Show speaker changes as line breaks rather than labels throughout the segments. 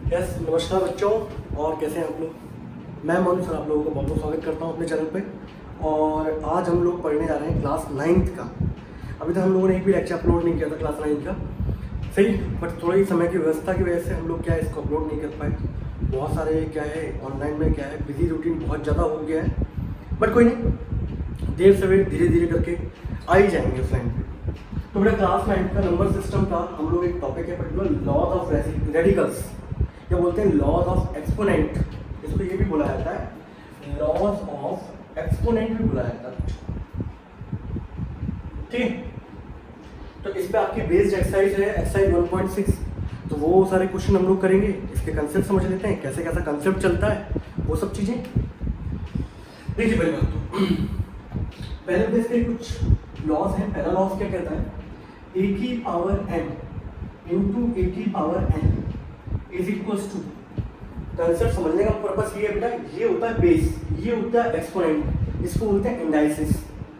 Yes, नमस्कार बच्चों। और कैसे हैं आप लोग। मैं मनु सर आप लोगों को बहुत बहुत स्वागत करता हूं अपने चैनल पे। और आज हम लोग पढ़ने जा रहे हैं क्लास 9th का। अभी तक हम लोगों ने एक भी लेक्चर अपलोड नहीं किया था क्लास 9 का, सही। बट थोड़ी समय की व्यवस्था की वजह से हम लोग क्या है इसको अपलोड नहीं कर पाए। बहुत सारे क्या है ऑनलाइन में क्या है बिजी रूटीन बहुत ज़्यादा हो गया है। बट कोई नहीं, देर सवेर धीरे धीरे करके आ ही जाएंगे उस टाइम पे। तो बेटा क्लास 9 का नंबर सिस्टम का हम लोग एक टॉपिक है पर्टिकुलर लॉज ऑफ रेडिकल्स, या बोलते हैं लॉज ऑफ एक्सपोनेंट। इसको ये भी बोला जाता है लॉज ऑफ एक्सपोनेंट भी बोला जाता है, ठीक। तो इस पे आपकी बेस्ड एक्सरसाइज है एक्सरसाइज 1.6। तो वो सारे क्वेश्चन हम लोग करेंगे, इसके कंसेप्ट समझ लेते हैं, कैसे कैसा कंसेप्ट चलता है वो सब चीजें। देखिए पहले बात तो पहले तो इसके कुछ लॉज हैं। पहला लॉज क्या कहता है, ए की पावर एन इंटू ए की power n is equals to. Concept समझने का पर्पस ये है बेटा, ये होता है बेस, ये होता है एक्सपोनेंट, इसको बोलते हैं इंडाइसिस,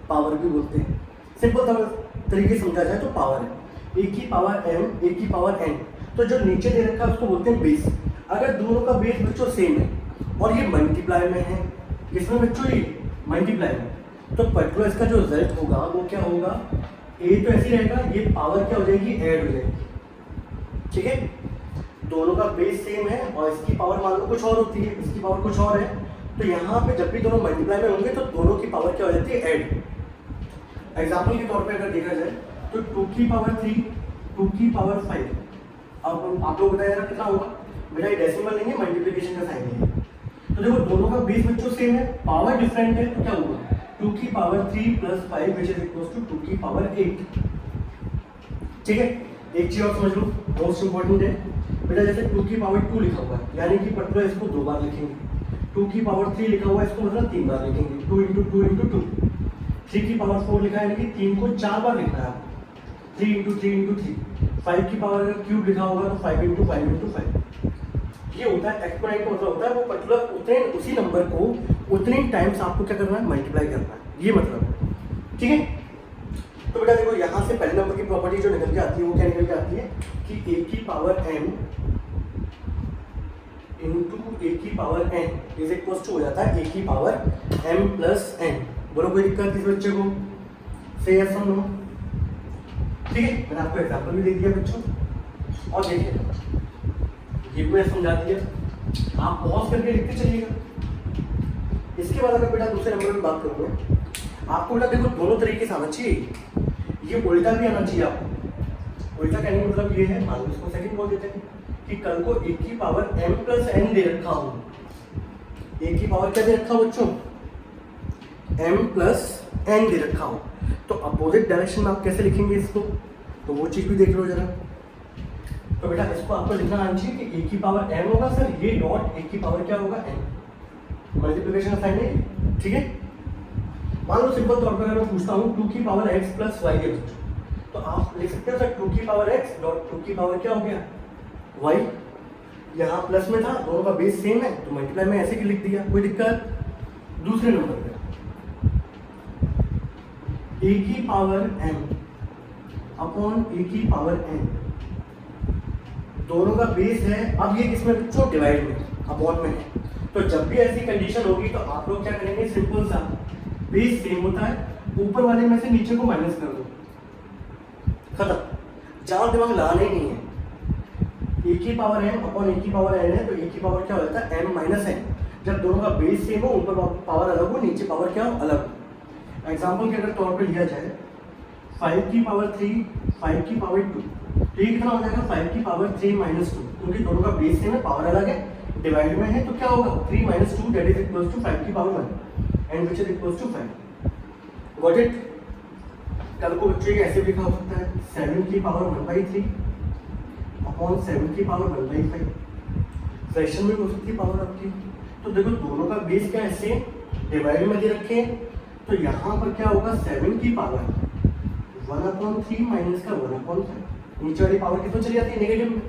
पावर भी बोलते हैं। सिंपल तरीके से समझा जाए तो पावर है ए की पावर एम, ए की पावर एन। तो जो नीचे दे रखा है उसको बोलते हैं बेस। अगर दोनों का बेस बच्चों सेम है और ये मल्टीप्लाई में है, इसमें बच्चों ये मल्टीप्लाई में, तो पर्टिकुलर इसका जो रिजल्ट होगा वो क्या होगा, ए तो ऐसे ही रहेगा, ये पावर क्या हो जाएगी, ऐड हो जाएगी, ठीक है। दोनों का बेस सेम है और इसकी पावर मान लो कुछ और होती है, इसकी पावर कुछ और है। तो यहाँ पे जब भी दोनों मल्टीप्लाई में होंगे तो दोनों की पावर क्या हो जाती है, ऐड। एग्जाम्पल के तौर पे अगर देखा जाए तो 2 की पावर 3, 2 की पावर 5। अब आप लोग बताया कितना होगा बेटा, ये डेसिमल नहीं है, मल्टीप्लिकेशन का साइन है। तो देखो दोनों का बेस बच्चों सेम है, पावर डिफरेंट है, तो क्या होगा 2 की power 3 plus 5 which is equals to 2 की पावर 8, ठीक है। एक चीज और समझ लो, मोस्ट इंपॉर्टेंट है बेटा, जैसे 2 की पावर 2 लिखा हुआ है यानी कि पर्टिकुलर इसको 2 बार लिखेंगे। 2 की पावर 3 लिखा हुआ है इसको मतलब 3 बार लिखेंगे, 2 इंटू 2 इंटू 2। 3 की पावर 4 लिखा है यानी कि 3 को 4 बार लिखना है आपको, 3 इंटू 3 इंटू 3। 5 की पावर अगर क्यूब लिखा होगा तो 5 इंटू 5 इंटू 5। ये होता है एक्सपोनेंट का मतलब होता है वो पर्टिकुलर उतने उसी नंबर को उतने टाइम्स आपको क्या करना है, मल्टीप्लाई करना है, ये मतलब है, ठीक है। तो बेटा देखो यहाँ से पहले नंबर की प्रॉपर्टी जो निकल के आती है वो क्या निकल के आती है कि ए की पावर m इंटू ए की power n is equal to हो जाता है ए की पावर m प्लस n। बोलो कोई दिक्कत इस बच्चे को, सही है सुन लो, ठीक है। मैंने आपको एग्जाम्पल भी दे दिया बच्चों, और देखिए ये मैं समझा दिया, आप पॉज करके लिखते चलिएगा। इसके बाद अगर बेटा दूसरे नंबर में बात करूँगा, आपको बेटा देखो दोनों तरीके से आना चाहिए, ये उल्टा भी आना चाहिए आपको। उल्टा कहने का मतलब ये है, मान लो इसको सेकंड बोल देते हैं कि कल को ए की पावर m प्लस n दे रखा हो, ए की पावर क्या दे रखा हो बच्चों, m प्लस n दे रखा हो, तो अपोजिट डायरेक्शन में आप कैसे लिखेंगे इसको, तो वो चीज भी देख लो जरा। तो बेटा इसको आपको लिखना आना चाहिए कि ए की पावर m होगा सर, ये डॉट ए की पावर क्या होगा n, मल्टीप्लिकेशन का साइन है, ठीक है। मान लो सिंपल तौर पर अगर मैं पूछता हूँ 2 की पावर x प्लस वाई है बच्चों, तो आप लिख सकते हो सर 2 की पावर x डॉट 2 की पावर क्या हो गया y। यहाँ प्लस में था, दोनों का बेस सेम है तो मल्टीप्लाई में ऐसे की लिख दिया, कोई दिक्कत। दूसरे नंबर पे a की पावर m अपॉन a की पावर n, दोनों का बेस है, अब ये किसमें बच्चों, डिवाइड में, अपॉन में है। तो जब भी ऐसी कंडीशन होगी तो आप लोग क्या करेंगे, सिंपल सा, बेस सेम होता है, ऊपर वाले में से नीचे को माइनस कर दो, खत्म, ज्यादा दिमाग लगाना ही नहीं है। ए की पावर m अपॉन ए की पावर n है, तो ए की पावर क्या हो जाता है m माइनस n। जब दोनों का बेस सेम हो, ऊपर पावर अलग हो, नीचे पावर क्या हो, अलग हो। एग्जाम्पल के अगर तौर पे लिया जाए 5 की पावर 3, 5 की पावर 2, तो ये कितना हो जाएगा 5 की पावर 3 माइनस 2, क्योंकि दोनों का बेस सेम है, पावर अलग है, डिवाइड में है, तो क्या होगा 3 minus 2 that is equals to 5 की power 1 and which is equals to 5। Got it. कल को बच्चों ऐसे भी लिखा हो सकता है 7 की पावर 1/3 अपॉन 7 की पावर 1/5, फ्रैक्शन में हो सकती है पावर आपकी। तो देखो दोनों का बेस क्या है, सेम, डिवाइड में दे रखे हैं, तो यहाँ पर क्या होगा 7 की पावर 1/3 माइनस का 1/5, नीचे वाली पावर कितनी चली जाती है, नेगेटिव में।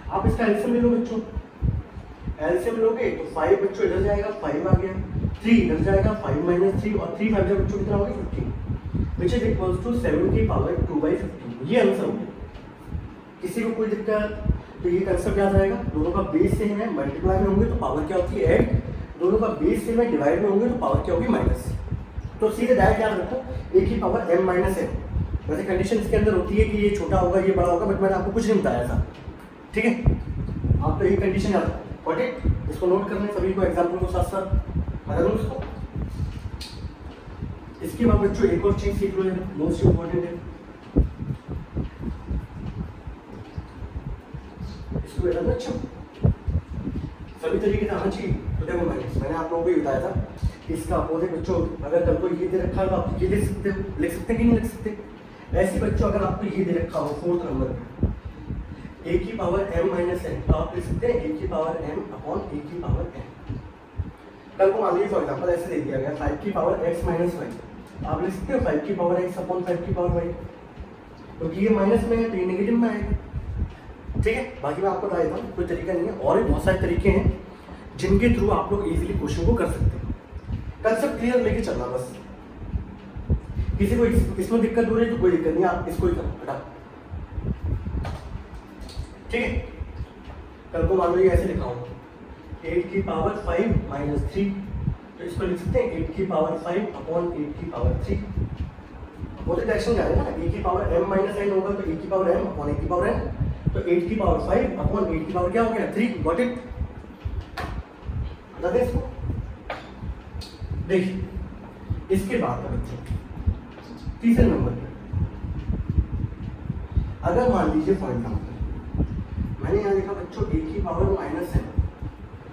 आप इसका एलसीएम ले लो बच्चों, एलसीएम लोगे तो 5 बच्चों इधर जाएगा, 5 आ गया, 3 इधर जाएगा, 5 माइनस 3, और 3 5 बच्चों कितना होगा 15, विच इज इक्वल्स टू 7 की पावर 2/15। ये आंसर हो गया। किसी को कोई दिक्कत, तो ये कंसेप्ट याद रहेगा, दोनों का बेस सेम है, मल्टीप्लाई में होंगे तो पावर क्या होती है ऐड, दोनों का बेस सेम है डिवाइड में होंगे तो पावर क्या होगी माइनस। तो सीधे डायरेक्ट याद रखो a की पावर m माइनस m। वैसे कंडीशन इसके अंदर होती है कि ये छोटा होगा ये बड़ा होगा, बट मैंने आपको कुछ नहीं बताया था, ठीक है। आप तो यही कंडीशन याद रखो, गॉट इट। इसको नोट करना है सभी को, एग्जाम्पल को साथ साथ बता दूँ इसको। इसके बाद बच्चों एक और चीज सीख लो, मोस्ट इंपॉर्टेंट है, इसको याद रखना अच्छा सभी तरीके से आना चाहिए। तो देखो मैंने आप लोगों को बताया था कि इसका अपोजिट बच्चों, अगर कल को ये दे रखा है तो आप ये लिख सकते हो, लिख सकते हैं कि नहीं लिख सकते। ऐसे बच्चों अगर आपको ये दे रखा हो 4th नंबर पे a की पावर m माइनस n, तो आप लिख सकते हैं a की पावर m अपॉन a की पावर n। कल को मान लीजिए फॉर एग्जाम्पल ऐसे दे दिया गया 5 की पावर x माइनस y, आप लिख सकते हो 5 की पावर x अपॉन 5 की पावर y, क्योंकि ये माइनस में है तो ये नेगेटिव में आएगा, ठीक है। बाकी मैं आपको बता देता हूँ, कोई तरीका नहीं है, और भी बहुत सारे तरीके हैं जिनके थ्रू आप लोग इजीली क्वेश्चन को कर सकते हैं। कंसेप्ट क्लियर लेके चलना बस, किसी को इसमें दिक्कत हो रही है तो कोई दिक्कत नहीं, आप इसको ही करो हटा, ठीक है। कल को मान लो ये ऐसे लिखा हो 8 की पावर 5 माइनस 3, तो इसको लिख सकते हैं 8 की पावर 5 अपॉन 8 की पावर 3। वो तो डायरेक्शन जा रहे हैं ना, a की पावर m माइनस n होगा तो a की पावर m अपॉन a की पावर n, तो 8 की पावर 5 अपॉन 8 की पावर क्या हो गया 3, गॉट इट। बता दें इसको, देखिए इसके बाद बच्चों तीसरे नंबर पे अगर मान लीजिए फॉर एग्जाम्पल मैंने यहाँ लिखा बच्चों a की पावर माइनस n,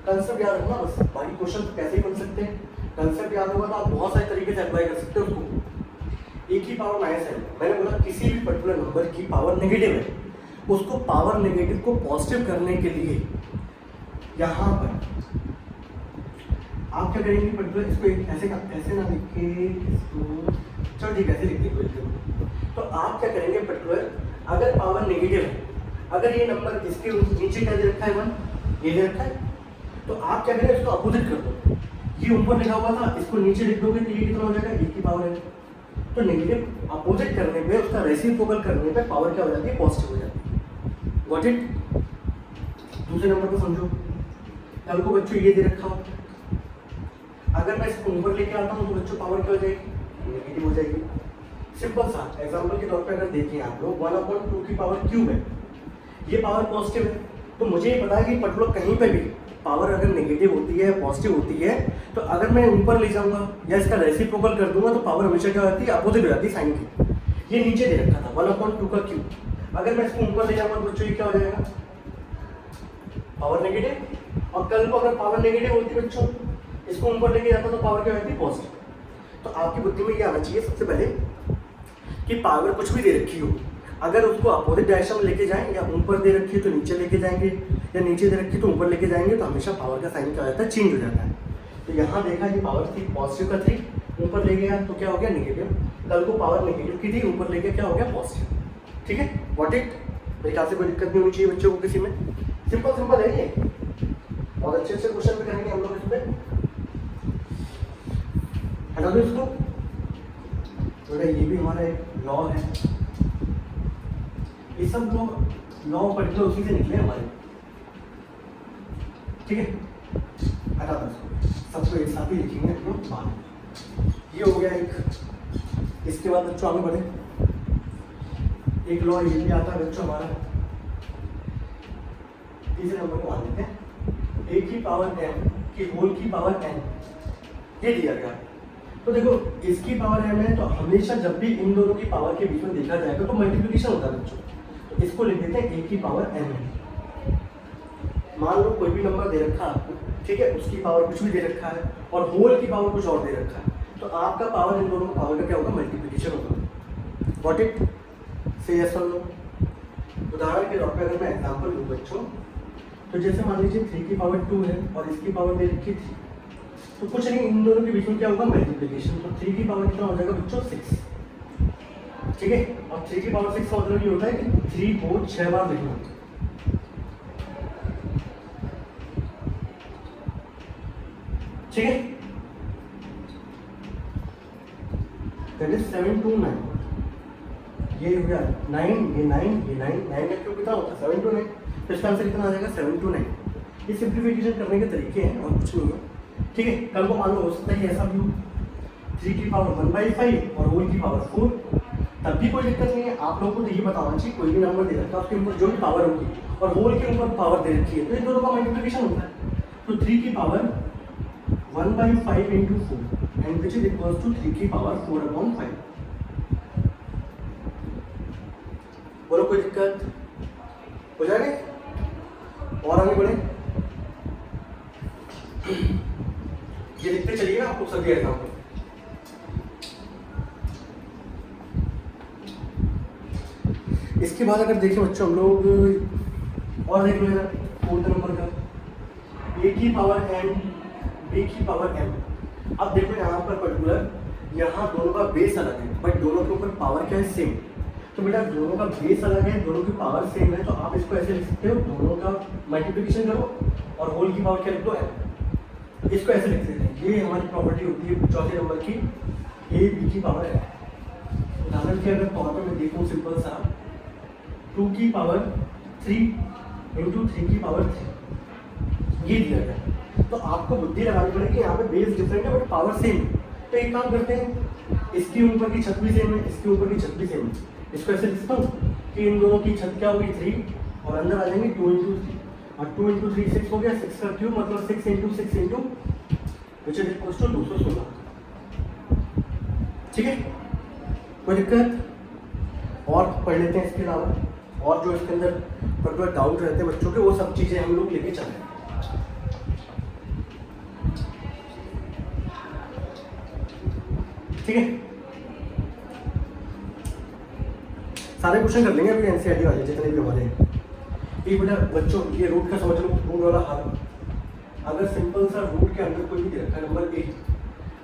कंसेप्ट याद रखना बस, बाकी क्वेश्चन तो कैसे ही बन सकते हैं, कंसेप्ट याद होगा तो आप बहुत सारे तरीके से अप्लाई कर सकते हो उसको। a की पावर माइनस n, मैंने बोला किसी भी पर्टिकुलर नंबर की पावर नेगेटिव है, उसको पावर नेगेटिव को पॉजिटिव करने के लिए यहाँ पर आप क्या करेंगे, पर्टिकुलर इसको ऐसे ना लिख के इसको, चलो ठीक है ऐसे लिख देंगे। तो आप क्या करेंगे, पर्टिकुलर अगर पावर नेगेटिव है, अगर ये नंबर इसके नीचे क्या दे रखा है 1, ये दे रखा है, तो आप क्या करेंगे इसको अपोजिट कर दो, ये ऊपर लिखा हुआ था इसको नीचे लिख दोगे तो ये कितना हो जाएगा a की पावर है। तो नेगेटिव अपोजिट करने पे, उसका रेसिप्रोकल करने पे पावर क्या हो जाती है, पॉजिटिव हो जाती है, गॉट इट। दूसरे नंबर को समझो, कल को बच्चों ये दे रखा हो, अगर मैं इसको ऊपर लेके आता हूँ तो बच्चों पावर क्या हो जाएगी, नेगेटिव हो जाएगी। सिंपल सा एग्जांपल के तौर पे अगर देखें आप लोग 1/2 की पावर क्यूब है, ये पावर पॉजिटिव है, तो मुझे ये पता है कि पर्टिकुलर कहीं पे भी पावर अगर नेगेटिव होती है पॉजिटिव होती है, तो अगर मैं ऊपर ले जाऊंगा या इसका रेसिप्रोकल कर दूंगा तो पावर हमेशा क्या होती है, अपोजिट हो जाती है साइन की। ये नीचे दे रखा था 1/2 का क्यूब, अगर मैं इसको ऊपर ले जाऊंगा तो बच्चों ये क्या हो जाएगा, पावर नेगेटिव। और कल को अगर पावर नेगेटिव होती है बच्चों, इसको ऊपर लेके जाता तो पावर क्या होती है, पॉजिटिव। तो आपकी बुद्धि में ये आना चाहिए सबसे पहले कि पावर कुछ भी दे रखी हो, अगर उसको अपोजिट डायरेक्शन में लेके जाएं, या ऊपर दे रखी है तो नीचे लेके जाएंगे, या नीचे दे रखी है तो ऊपर लेके जाएंगे, तो हमेशा पावर का साइन क्या हो जाता है, चेंज हो जाता है। तो यहाँ देखा कि पावर थी पॉजिटिव का 3, ऊपर ले गया तो क्या हो गया नेगेटिव, कल को पावर नेगेटिव की थी ऊपर लेके क्या हो गया पॉजिटिव, ठीक है, व्हाट इट। मेरे ख्याल से कोई दिक्कत नहीं होनी चाहिए बच्चों को किसी में, सिंपल है ये, बहुत अच्छे क्वेश्चन भी करेंगे हम लोग इस पर। हटा दो इसको, तो ये भी हमारा एक लॉ है, ये सब लॉ पर्टिकुलर उसी से निकले हमारे, ठीक है। हटा दो इसको, सबको एक साथ ही लिखेंगे हम लोग बाद। ये हो गया एक, इसके बाद बच्चों आगे बढ़े, एक लॉ ये भी आता है बच्चों हमारा, तीसरे नंबर को मान लेते हैं, a की पावर m की होल की पावर n, ये दिया गया। तो देखो इसकी पावर m है, तो हमेशा जब भी इन दोनों की पावर के बीच में देखा जाएगा तो मल्टीप्लिकेशन होता है बच्चों, तो इसको लिख देते हैं a की पावर m है। मान लो कोई भी नंबर दे रखा है आपको, ठीक है, उसकी पावर कुछ भी दे रखा है और होल की पावर कुछ और दे रखा है, तो आपका पावर इन दोनों पावर का क्या होगा, मल्टीप्लिकेशन होगा, व्हाट इट, से यस और नो। उदाहरण के तौर पर अगर मैं एग्जांपल लूँ बच्चों, तो जैसे मान लीजिए 3 की पावर 2 है और इसकी पावर दे रखी 3, तो कुछ नहीं, इन दोनों के बीच में क्या होगा, मल्टीप्लिकेशन। तो 3 की पावर कितना हो जाएगा बच्चों 6, ठीक है, और 3 की पावर 6 का मतलब ये होता है कि 3 को 6 बार लिखना, ठीक है, दैट इज 7 2 9, ये हो गया 9, ये 9, ये 9, 9 का क्यूब कितना होता है 7 2 9, तो इसका आंसर कितना आ जाएगा 729। ये सिंप्लीफिकेशन करने के तरीके हैं और कुछ नहीं है। ठीक है, कल को मान लो हो सकता है ऐसा भी 3 की पावर 1/5 और होल की पावर 4, तब भी कोई दिक्कत नहीं है। आप लोगों को तो ये बता होना चाहिए कोई भी नंबर दे रखा है उसके ऊपर जो भी पावर होगी और होल के ऊपर पावर दे रखी है तो इन दोनों का मल्टीप्लिकेशन होता है। तो 3 की power 1/5 into 4 and which is equals to 3 की पावर 4/5। बोलो कोई दिक्कत हो जाएगा? और आगे बढ़े, ये लिखते चलिए आपको सभी एग्जाम्पल। इसके बाद अगर देखें बच्चों हम लोग और देख लेना 4th नंबर का a की पावर n b की पावर m। अब देखो यहाँ पर पर्टिकुलर यहाँ दोनों का बेस अलग है बट दोनों के ऊपर पावर क्या है सेम। तो बेटा दोनों का बेस अलग है, दोनों की पावर सेम है, तो आप इसको ऐसे लिख सकते हो दोनों का मल्टीप्लिकेशन करो और होल की पावर क्या लिख दो m। तो इसको ऐसे लिख सकते हैं, ये हमारी प्रॉपर्टी होती है 4थे नंबर की a b की पावर m। उदाहरण के अगर तौर पर मैं देखूँ सिंपल सा 2 की पावर 3 इंटू 3 की पावर 3 ये दिया गया। तो आपको बुद्धि लगानी पड़ेगी, यहाँ पे बेस डिफरेंट है बट पावर सेम है। तो एक काम करते हैं, इसके ऊपर की छत भी सेम है, इसके ऊपर की छत भी सेम है। इसको ऐसे लिखता हूँ कि इन दोनों की छत क्या होगी 3 और अंदर आ जाएंगे 2 इंटू 3 और 2 इंटू 3 6 हो गया, 6 का क्यूब मतलब 6 into 6 into which is equals to 216। ठीक है, कोई दिक्कत? और पढ़ लेते हैं इसके अलावा और जो इसके अंदर पर्टिकुलर डाउट रहते हैं बच्चों के वो सब चीजें हम लोग लेके चल रहे हैं। ठीक है, सारे क्वेश्चन कर लेंगे अभी एनसीईआरटी वाले जितने भी हमारे। एक बेटा बच्चों ये रूट का समझ लो, रूट वाला हाल अगर सिंपल सा रूट के अंदर कोई भी दे रखा है नंबर 8,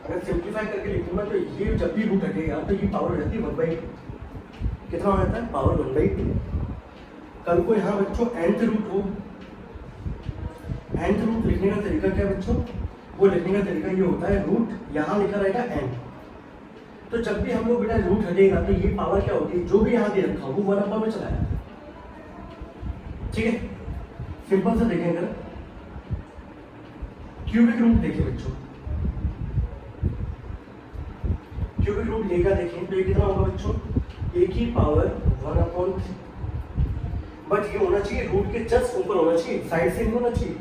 अगर सिंप्लीफाई करके लिखूंगा तो ये जब भी रूट हटेगा तो ये पावर हो जाती है 1/2। कितना हो जाता है? पावर 1/2। कल को यहाँ बच्चों nth रूट हो, nth रूट लिखने का तरीका क्या बच्चों? वो लिखने का तरीका ये होता है रूट यहाँ लिखा रहेगा n। तो जब भी हम लोग बेटा रूट हटेगा तो ये पावर क्या होती है जो भी यहाँ दे रखा हो वो 1/2 में चला जाता है। ठीक है, सिंपल से देखें अगर क्यूबिक रूट देखिए बच्चों, क्यूबिक रूट लेगा देखें तो ये कितना होगा बच्चों? a की पावर 1/3। बट ये होना चाहिए रूट के जस्ट ऊपर होना चाहिए, साइड से नहीं होना चाहिए।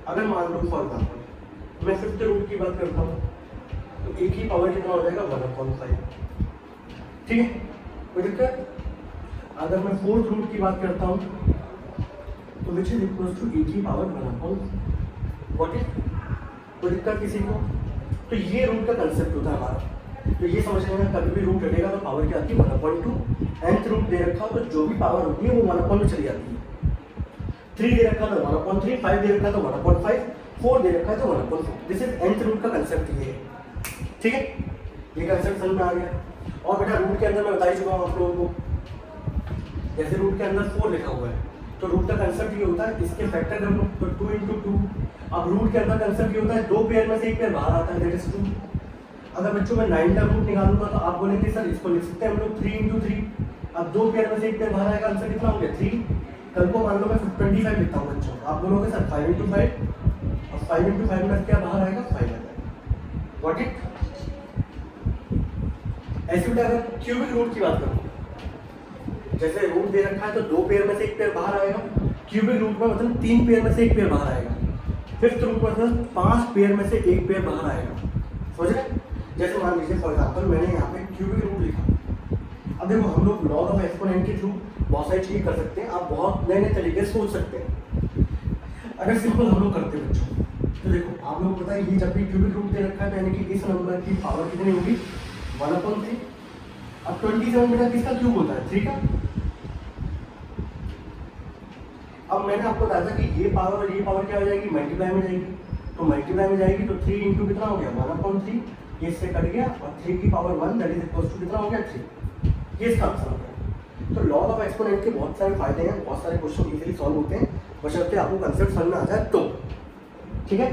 अगर मान लो फॉर एग्जाम्पल मैं 5th रूट की बात करता हूँ तो a की पावर कितना हो जाएगा 1/5। ठीक है, कोई दिक्कत? अगर मैं 4th रूट की बात करता हूँ तो which is equals to a की पावर 1/4। कोई दिक्कत किसी को? तो ये रूट का कंसेप्ट होता है हमारा। तो ये समझ लेना कभी भी रूट हटेगा तो पावर क्या आती है 1/2। nth रूट दे रखा तो जो भी पावर होती है वो 1/2 में चली जाती है। 3 दे रखा तो 1/3, 5 दे रखा तो 1/5, 4 दे रखा तो 1/4। दिस इज nth रूट का कंसेप्ट ये है। ठीक है, ये कंसेप्ट समझ में आ गया। और बेटा रूट के अंदर मैं बता ही चुका हूँ आप लोगों को, जैसे रूट के अंदर 4 लिखा हुआ है तो रूट का कंसेप्ट ये होता है इसके फैक्टर कर लो तो 2 इंटू 2। अब रूट के अंदर कंसेप्ट ये होता है दो पेयर में से एक पेयर बाहर आता है दैट इज 2। अगर बच्चों मैं 9 का रूट निकालूंगा तो आप बोलेंगे सर इसको लिख सकते हैं हम लोग 3 इंटू 3। अब दो पेयर में से एक पेयर बाहर आएगा, आंसर कितना हो गया 3। कल को मान लो मैं 25 लिखता हूँ बच्चों, आप बोलोगे सर 5 इंटू 5 और 5 इंटू 5 में क्या बाहर आएगा 5 आ जाएगा। What it? ऐसे बेटा अगर क्यूबिक रूट की बात करूँ, जैसे रूट दे रखा है तो दो पेयर में से एक पेयर बाहर आएगा, क्यूबिक रूट में मतलब 3 पेयर में से एक पेयर बाहर आएगा, 5th रूट में मतलब 5 पेयर में से एक पेयर बाहर आएगा। समझ रहे? जैसे मान लीजिए फॉर एग्जाम्पल मैंने यहाँ पे क्यूबिक रूट लिखा। अब देखो हम लोग लॉग ऑफ एक्सपोनेंट के थ्रू बहुत सारी चीजें कर सकते हैं, आप बहुत नए नए तरीके से सोच सकते हैं। अगर सिंपल हम लोग करते हैं बच्चों तो देखो आप लोग बताइए ये जब भी क्यूबिक रूट दे रखा है तो यानी कि इस नंबर की पावर कितनी होगी 1/3। अब 27 बेटा किसका क्यूब होता है 3 का। अब मैंने आपको बताया था कि ये पावर और ये पावर क्या हो जाएगी मल्टीप्लाई में जाएगी, तो मल्टीप्लाई में जाएगी तो 3 इंटू कितना हो गया 1/3, ये इससे कट गया और 3 की power 1 that is equals to कितना हो गया 3। ये इसका आंसर हो गया। तो लॉग ऑफ एक्सपोनेंट के बहुत सारे फायदे हैं, बहुत सारे क्वेश्चन इजीली सॉल्व होते हैं बशर्ते आपको कंसेप्ट समझ में आ जाए तो। ठीक है,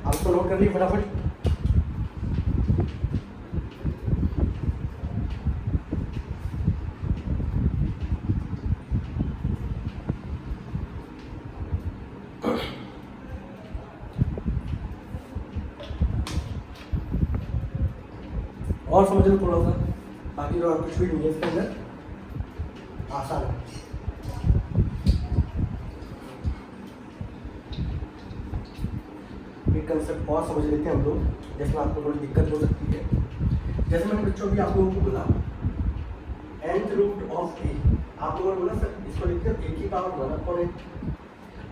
आप इसको नोट कर लीजिए फटाफट। और समझ लो थोड़ा सा, बाकी तो और कुछ भी नहीं है इसके अंदर, आसान है। एक कंसेप्ट और समझ लेते हैं हम लोग, जिसमें आपको थोड़ी दिक्कत हो सकती है। जैसे मैंने बच्चों भी आप लोगों को बोला nth रूट ऑफ ए, आप लोगों ने बोला सर इसको लिखते हैं ए की पावर 1/n।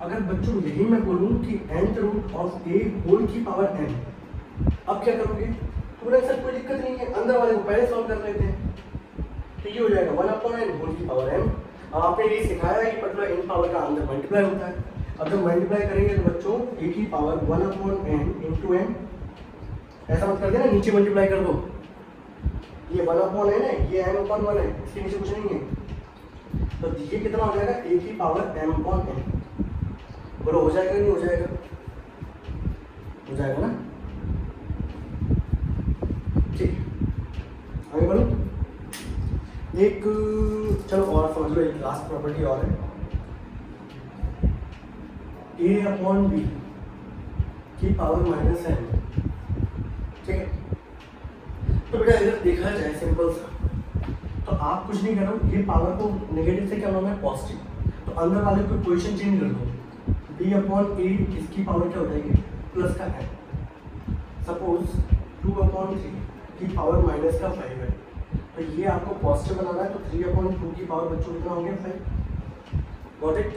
अगर बच्चों यही मैं बोलूँ कि nth root of a whole की पावर n, अब क्या करोगे? तो बोला सर कोई दिक्कत नहीं है, अंदर वाले को पहले सॉल्व कर लेते हैं, तो ये हो जाएगा 1/n होल की पावर n। अब आपने ये सिखाया है कि पर्टिकुलर n पावर का अंदर मल्टीप्लाई होता है। अब जब मल्टीप्लाई करेंगे तो बच्चों a की पावर 1/n इंटू n, ऐसा मत कर देना नीचे मल्टीप्लाई कर दो, ये 1/n है, ये m/1 है, इसके नीचे कुछ नहीं है, तो ये कितना हो जाएगा a की पावर m/n। बोलो हो जाएगा नहीं हो जाएगा? हो जाएगा ना? ठीक, आगे बढ़ो। एक चलो और समझ लो, एक लास्ट प्रॉपर्टी और है, a/b की पावर -n। ठीक है, तो बेटा इधर देखा जाए सिंपल सा, तो आप कुछ नहीं करो, ये पावर को नेगेटिव से क्या बनाना है? पॉजिटिव, तो अंदर वाले को पोजीशन चेंज कर दो, b/a इसकी पावर क्या हो जाएगी? प्लस का n। सपोज 2/3 की पावर माइनस का 5 है, तो ये आपको पॉजिटिव बनाना है, तो 3/2 की पावर बच्चों कितना हो गया? 5। Got it?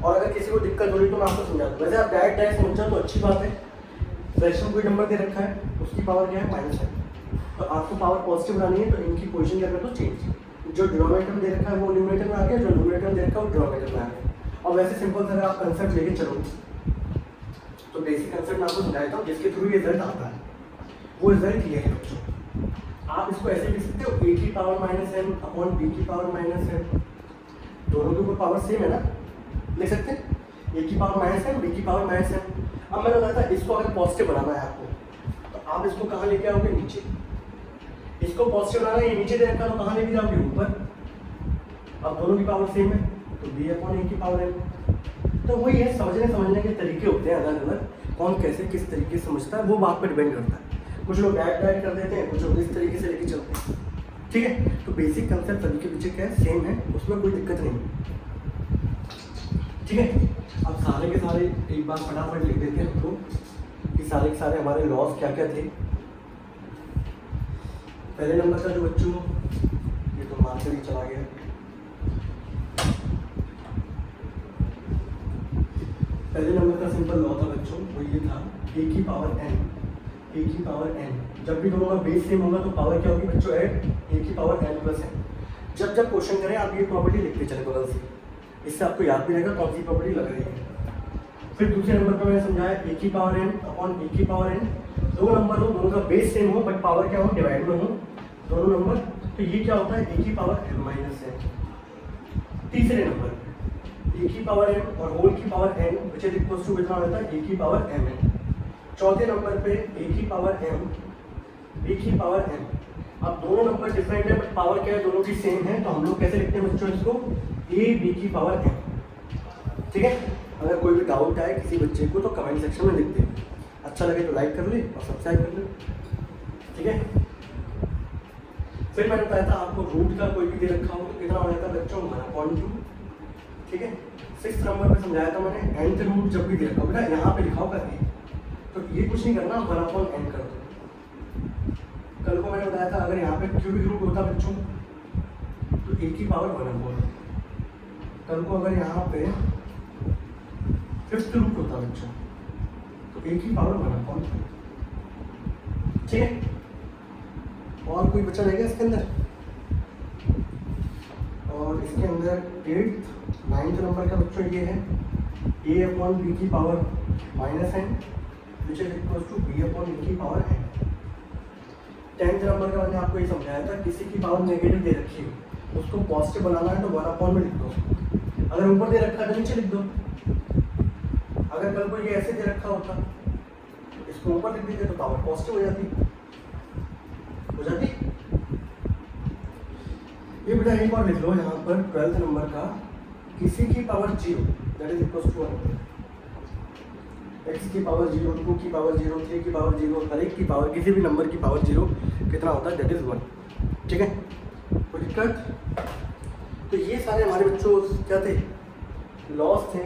और अगर किसी को दिक्कत हो रही तो मैं आपको समझा दूँ, वैसे आप डायरेक्ट समझ जाओ तो अच्छी बात है। फ्रैक्शन कोई नंबर दे रखा है, उसकी पावर क्या है? -5, तो आपको पावर पॉजिटिव बनानी है, तो इनकी पोजीशन क्या कर दो? चेंज। जो डिनोमिनेटर में दे रखा है वो न्यूमरेटर में आ गया, जो न्यूमरेटर में दे रखा है वो डिनोमिनेटर में आ गया। और वैसे सिंपल से अगर आप कंसेप्ट लेके चलो तो बेसिक कंसेप्ट मैं आपको समझाता हूँ, जिसके थ्रू ये रिजल्ट आता है, वो रिजल्ट ये है बच्चों। आप इसको ऐसे लिख सकते हो, a की पावर -n अपॉन b की पावर -n, दोनों के ऊपर पावर सेम है ना, लिख सकते हैं a की पावर -n b की पावर -n। अब मैंने बताया था इसको अगर पॉजिटिव बनाना है आपको, तो आप इसको कहाँ लेके आओगे? नीचे। इसको पॉजिटिव बनाना है, ये नीचे दे रखा, तो कहाँ लेके जाओगे? ऊपर। अब दोनों की पावर सेम है, तो b/a की पावर n। तो वही है, समझने के तरीके होते हैं अलग अलग, कौन कैसे किस तरीके से समझता है वो बात पर डिपेंड करता है। कुछ लोग डायरेक्ट कर देते हैं, कुछ लोग इस तरीके से लेके चलते हैं। ठीक है, तो बेसिक कंसेप्ट सभी के पीछे क्या है? सेम है, उसमें कोई दिक्कत नहीं। ठीक है, अब सारे के सारे एक बार फटाफट लिख देते हैं हम लोग कि सारे के सारे हमारे लॉस क्या क्या थे। पहले नंबर का जो बच्चों, ये तो मार्कर ही चला गया। पहले नंबर का सिंपल लॉ था बच्चों, वो ये था a की पावर n। जब भी दोनों का बेस सेम होगा तो पावर क्या होगी बच्चों? ऐड a की पावर n प्लस n। जब जब क्वेश्चन करें आप ये प्रॉपर्टी लिखते चले बगल से, इससे आपको याद भी रहेगा कौन सी प्रॉपर्टी लग रही है। फिर दूसरे नंबर पर मैंने समझाया a की पावर n अपॉन a की पावर n। दो नंबर हो, दोनों का बेस सेम हो बट पावर क्या हो? डिवाइड में हो दोनों नंबर, तो ये क्या होता है? a की पावर n माइनस n। तीसरे नंबर a की पावर m और होल की power n which is equals to कितना होता है? a की पावर mn। चौथे नंबर पे a की पावर m b की पावर n। अब दोनों नंबर डिफरेंट है बट पावर क्या है? दोनों की सेम है, तो हम लोग कैसे लिखते हैं बच्चों इसको? a b की पावर m। ठीक है, अगर कोई भी डाउट आए किसी बच्चे को तो कमेंट सेक्शन में लिख दे। अच्छा लगे तो लाइक कर ले और सब्सक्राइब कर ले। ठीक है, फिर मैंने बताया था आपको रूट का कोई भी दे रखा हो तो कितना हो जाता है बच्चों? 1/2। ठीक है, 6th नंबर पे समझाया था मैंने, nth रूट जब भी दे रखा हो बेटा यहाँ पे लिखाओ करके, तो ये कुछ नहीं करना, 1/n कर दो। कल को मैंने बताया था अगर यहाँ पे क्यूबिक रूट होता बच्चों तो a की पावर 1/4। कल को अगर यहाँ पे 5th रूट होता बच्चों तो a की पावर 1/4। ठीक है, और कोई बचा रहेगा इसके अंदर? और इसके अंदर 8th 9th नंबर का बच्चों ये है a/b की power -n which is equals to b/a की पावर n। 10th नंबर का मैंने आपको ये समझाया था, किसी की पावर नेगेटिव दे रखी हो उसको पॉजिटिव बनाना है तो 1/में लिख दो, अगर ऊपर दे रखा है तो नीचे लिख दो। अगर कल को ये ऐसे दे रखा होता तो इसको ऊपर लिख देते तो पावर पॉजिटिव हो जाती। ये बेटा एक बार लिख लो यहाँ पर 12th नंबर का, किसी की power 0 that is equals to 1। x की पावर 0, 2 की पावर 0, 3 की पावर 0, हर एक की पावर, किसी भी नंबर की पावर 0 कितना होता है, दैट इज़ 1। ठीक है, कोई दिक्कत? तो ये सारे हमारे बच्चों क्या थे, लॉस थे।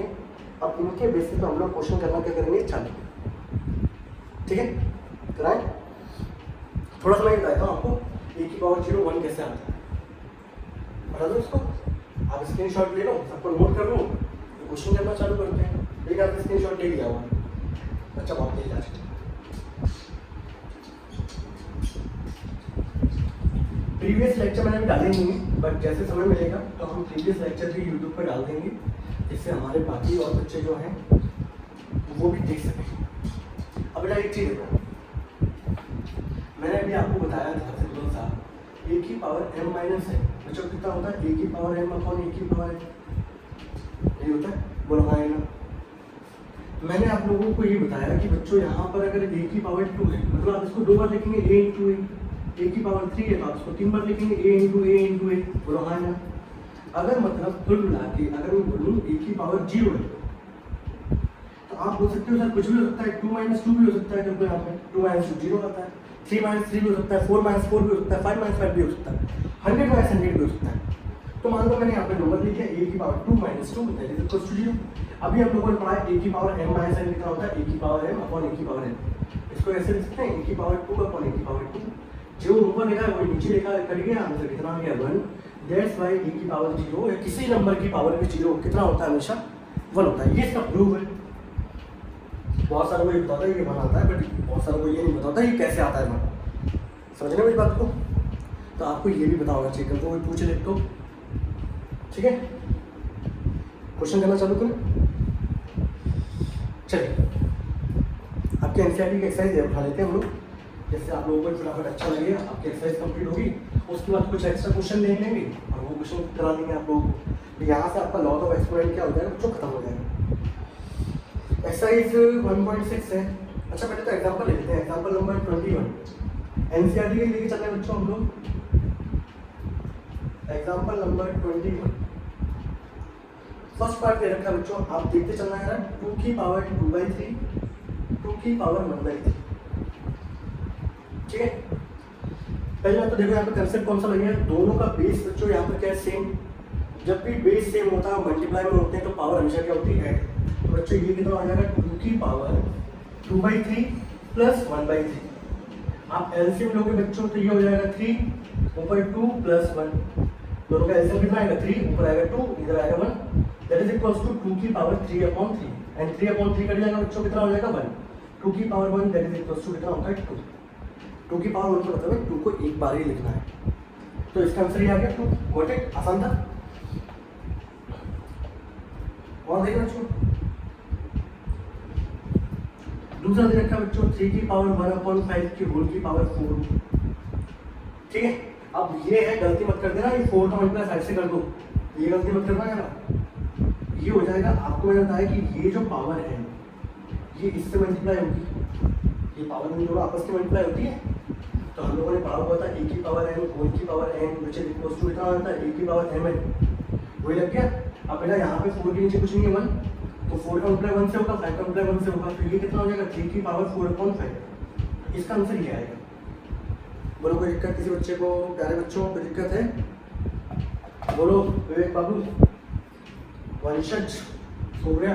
अब इनके बेसिस पे हम लोग क्वेश्चन करना क्या करेंगे, चालू। ठीक है, कराएं? थोड़ा सा मैं बताता हूँ आपको a की पावर 0 1 कैसे आता है, बता दो इसको। आप स्क्रीनशॉट ले लो, सबको नोट कर लो, क्वेश्चन करना चालू करते हैं। लेकिन आपने स्क्रीनशॉट ले लिया हुआ, अच्छा बहुत तेज आज। प्रीवियस लेक्चर मैंने भी डाले नहीं है, बट जैसे समय मिलेगा तो हम प्रीवियस लेक्चर भी यूट्यूब पर डाल देंगे, जिससे हमारे बाकी और बच्चे जो हैं वो भी देख सकें। अब बेटा एक चीज़ देखो, मैंने अभी आपको बताया था सिंपल सा, a की पावर m माइनस है बच्चों कितना होता है, a की पावर m अपॉन a की पावर n, नहीं होता है, बोलो हाँ है ना। मैंने आप लोगों को ये बताया कि बच्चों यहाँ पर अगर a की पावर 2 है, मतलब आप इसको 2 बार लिखेंगे a इंटू a की पावर 3 है तो आप इसको 3 बार लिखेंगे a इंटू a, बोलो हाँ है ना। अगर मतलब कुल मिला के अगर मैं बोलूँ a की पावर 0 है तो आप बोल सकते हो सर कुछ भी हो सकता है, 2 माइनस 2 भी हो सकता है, क्योंकि यहाँ पे 2 माइनस 2 0 आता है, 3 माइनस 3 भी हो सकता है, 4 माइनस 4 भी हो सकता है, 5 माइनस 5 भी हो सकता है, 100 माइनस 100 भी हो सकता है। तो मान लो मैंने यहाँ पे नंबर लिखा a की power 2 minus 2 that is equal to 0। अभी हम लोगों ने पढ़ा a की पावर m माइनस n कितना होता है, a की पावर m अपॉन a की पावर n। इसको ऐसे लिख सकते हैं a की पावर 2 अपॉन a की पावर 2, जो ऊपर लिखा है वो नीचे लिखा कट गया, आंसर कितना आ गया 1। दैट्स व्हाई a की पावर 0 या किसी नंबर की पावर भी 0 कितना होता है, हमेशा 1 होता है। ये इसका प्रूफ है। बहुत सारे को ये बताता है ये 1 आता है, बट बहुत सारे को ये नहीं बताता ये कैसे आता है 1। समझ रहे मेरी बात को? तो आपको ये भी पता होना चाहिए, कल को कोई पूछ ले तो। ठीक है, क्वेश्चन करना चालू करें। चलिए आपके एनसीईआरटी की एक्सरसाइज उठा लेते हैं हम लोग, जैसे आप लोगों को फटाफट अच्छा लगे, आपकी एक्सरसाइज कंप्लीट होगी, उसके बाद कुछ एक्स्ट्रा क्वेश्चन ले लेंगे और वो क्वेश्चन करा देंगे आप लोगों को। यहाँ से आपका लॉट ऑफ एक्सपोनेंट क्या हो जाएगा बच्चों, खत्म हो जाएगा। एक्सरसाइज 1.6 है। अच्छा पहले तो एग्जांपल ले लेते हैं, एग्जांपल नंबर 21 एनसीईआरटी के लिए चल रहे हैं बच्चों हम लोग। एग्जांपल नंबर 21 फर्स्ट पार्ट दे रखा है बच्चों, आप देखते चलना है। 2 की पावर 2/3, 2 की पावर 1/3। ठीक है, पहले बात तो देखो यहाँ पे कंसेप्ट कौन सा लगेगा, दोनों का बेस बच्चों यहाँ पर क्या है, सेम। जब भी बेस सेम होता है मल्टीप्लाई में होते हैं तो पावर हमेशा क्या होती है, तो बच्चों ये कितना आ जाएगा 2 की पावर 2/3 प्लस 1/3। आप एलसीएम लोगे बच्चों तो ये हो जाएगा 3 ऊपर 2 प्लस 1, दोनों का एलसीएम कितना आएगा 3, ऊपर आएगा 2, इधर आएगा 1, दैट इज इक्वल्स टू 2 की पावर 3/3 एंड 3/3 कट जाएगा बच्चों, कितना हो जाएगा 1। 2 की power 1 that is equals to कितना होता है 2। 2 की पावर 1 का मतलब है 2 को एक बार ही लिखना है, तो इसका आंसर ये आ गया 2। गॉट इट, आसान था। और देखना बच्चों दूसरा दे रखा है बच्चों 3 की पावर 1/5 की होल की पावर 4। ठीक है, अब ये है, गलती मत कर देना, ये 4 का मल्टीप्लाई साइड से कर दो, ये गलती मत करना यार। ये हो जाएगा, आपको मैंने बताया कि ये जो पावर है ये इससे मल्टीप्लाई होगी, ये पावर दोनों आपस में मल्टीप्लाई होती है। तो हम लोगों ने पढ़ा हुआ था a की पावर n होल की power n which is equals to कितना होता है a की पावर mn, वही लग गया। अब बेटा यहाँ पे 4 के नीचे कुछ नहीं है 1, तो 4 का मल्टीप्लाई 1 से होगा, 5 का मल्टीप्लाई 1 से होगा, तो ये कितना हो जाएगा 3 की पावर 4/5। इसका आंसर ये आएगा। बोलो कोई दिक्कत किसी बच्चे को, प्यारे बच्चों कोई दिक्कत है? बोलो विवेक बाबू, वंशज, सूर्या,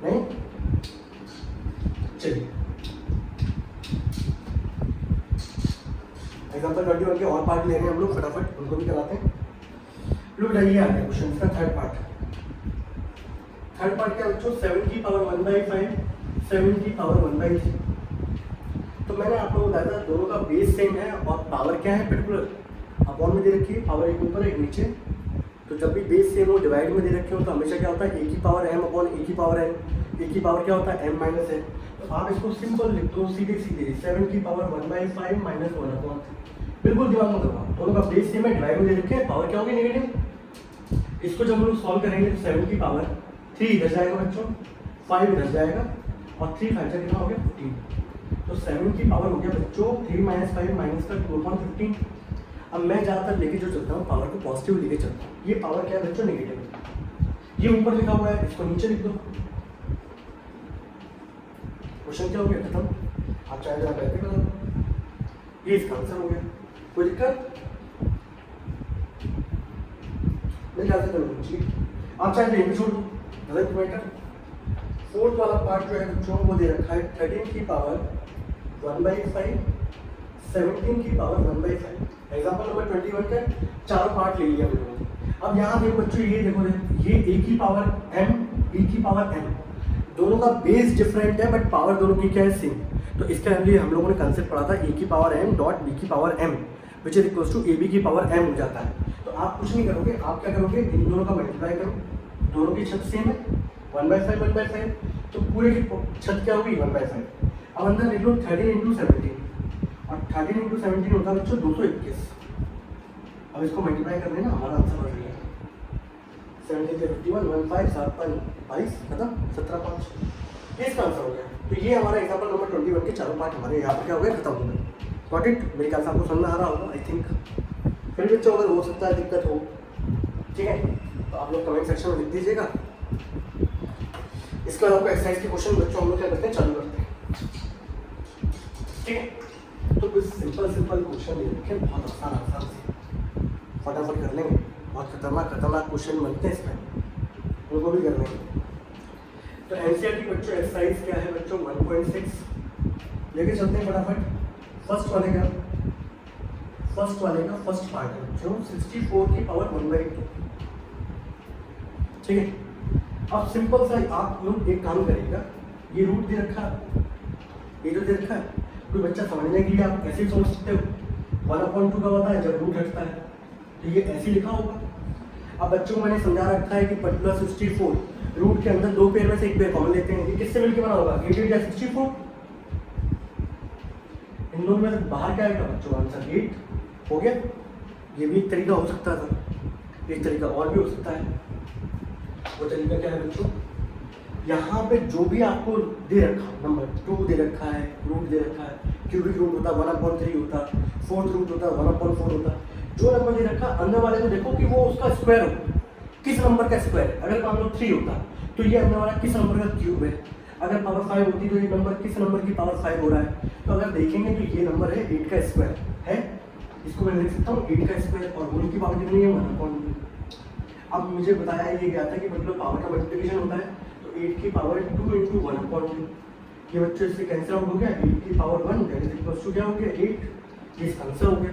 नहीं? चलिए एग्जाम्पल 21 के और पार्ट ले रहे हैं हम लोग, फटाफट उनको भी कराते हैं। लो बेटा ये आ गया क्वेश्चन, इसका थर्ड पार्ट क्या बच्चों, 7 की पावर 1/5, 7 की पावर 1/3। तो मैंने आप लोगों को बताया था दोनों का बेस सेम है और पावर क्या है पर्टिकुलर, अपॉन में दे रखी है, पावर एक ऊपर एक नीचे। तो जब भी बेस सेम हो डिवाइड में दे रखे हो तो हमेशा क्या होता है a की पावर m अपॉन a की पावर n, a की पावर क्या होता है m माइनस n। तो आप इसको सिंपल लिख दो सीधे सीधे, 7 की पावर 1/5 माइनस 1/3। बिल्कुल दिमाग में करवाओ, दोनों का बेस सेम है, डिवाइड में दे रखे हैं, पावर क्या होगी नेगेटिव। इसको जब हम लोग सॉल्व करेंगे तो 7 की पावर 3 इधर जाएगा बच्चों, 5 इधर जाएगा और 3 5 कितना हो गया 15। तो 7 की पावर हो गया बच्चों 3 - 5 माइनस का 2/15। अब मैं ज़्यादातर लेके जो चलता हूँ पावर को पॉजिटिव लेके चलता हूँ, ये पावर क्या है बच्चों नेगेटिव, ये ऊपर लिखा हुआ है, इसको नीचे लिख दो। क्वेश्चन क्या हो गया, खत्म। आप चाहे तो आप ऐसे करो, ये इसका आंसर हो गया। कोई दिक्कत? मेरे ख्याल से करो जी, आप चाहे तो ये भी छोड़ दो, डजंट मैटर। फोर्थ वाला पार्ट जो है बच्चों वो दे रखा है 13 की पावर 1/5, 17 की पावर 1/5। एग्जाम्पल नंबर 21 का चारों पार्ट ले लिया हम लोगों ने। अब यहाँ देखो बच्चों, ये देखो ये a की पावर m, b की पावर m, दोनों का बेस डिफरेंट है बट पावर दोनों की क्या है, सेम। तो इसके लिए हम लोगों ने कंसेप्ट पढ़ा था a की पावर m डॉट b की power m which is equals to ab की पावर m हो जाता है। तो आप कुछ नहीं करोगे, आप क्या करोगे, इन दोनों का मल्टीप्लाई करो, दोनों की छत सेम है 1/5 1/5, तो पूरे की छत क्या होगी 1/5। अब अंदर लिख लो 13 इंटू 17, और 13 इंटू 17 होता है बच्चों 221। अब इसको मल्टीप्लाई कर देना, हमारा आंसर बन गया 17 से 51, 15 7 5 22, खत्म, 17 5, ये इसका आंसर हो गया। तो ये हमारा एग्जाम्पल नंबर 21 के चारों पार्ट हमारे यहाँ पर क्या हो गए, खत्म हो गए। Got it? मेरे ख्याल से आपको समझ में आ रहा होगा आई थिंक। फिर बच्चों अगर हो सकता है दिक्कत हो, ठीक है, तो आप लोग कमेंट सेक्शन में लिख दीजिएगा। इसके बाद आपको एक्सरसाइज के क्वेश्चन बच्चों हम लोग क्या करते हैं, चालू करते हैं, ठीक है। तो कुछ सिंपल क्वेश्चन ले रखे, बहुत आसान से फटाफट कर लेंगे। बहुत खतरनाक क्वेश्चन बनते हैं इसमें, उनको भी कर लेंगे। तो एनसीईआरटी बच्चों एक्सरसाइज क्या है बच्चों 1.6 लेके चलते हैं फटाफट। फर्स्ट वाले का फर्स्ट पार्ट है बच्चों 64 की पावर 1/2, ठीक है। अब सिंपल सा आप लोग एक काम करेगा, ये रूट दे रखा है, ये जो दे रखा है, कोई बच्चा समझने के लिए आप ऐसे सोच सकते हो 1/2 का होता है जब रूट हटता है, तो ये ऐसे लिखा होगा। अब बच्चों को मैंने समझा रखा है कि पर्टिकुलर 64 रूट के अंदर दो पेयर में से एक पेयर कॉमन लेते हैं, ये किससे मिलकर बना होगा, 8 या 64, इन दोनों में से बाहर क्या आएगा बच्चों, आंसर 8 हो गया। ये भी एक तरीका हो सकता था, एक तरीका और भी हो सकता है। वो तरीका क्या है बच्चों, यहाँ पे जो भी आपको दे रखा नंबर 2 दे रखा है, रूट दे रखा है, क्यूबिक रूट होता 1/3 होता, फोर्थ रूट होता 1/4 होता, जो नंबर दे रखा अंदर वाले को देखो कि वो उसका स्क्वायर हो, किस नंबर का स्क्वायर। अगर मान लो 3 होता तो ये अंदर वाला किस नंबर का क्यूब है, अगर पावर 5 होती तो ये नंबर किस नंबर की पावर 5 हो रहा है। तो अगर देखेंगे तो ये नंबर है 8 का स्क्वायर है, इसको मैं लिख सकता हूँ 8 का स्क्वायर, और होल की पावर कितनी है 1/2। अब मुझे बताया ये गया था कि मतलब पावर का मल्टीप्लिकेशन होता है, तो 8 की पावर 2 इंटू 1/2, ये बच्चों इससे कैंसिल आउट हो गया, 8 की power 1 that is equals to क्या हो गया 8, ये इसका आंसर हो गया।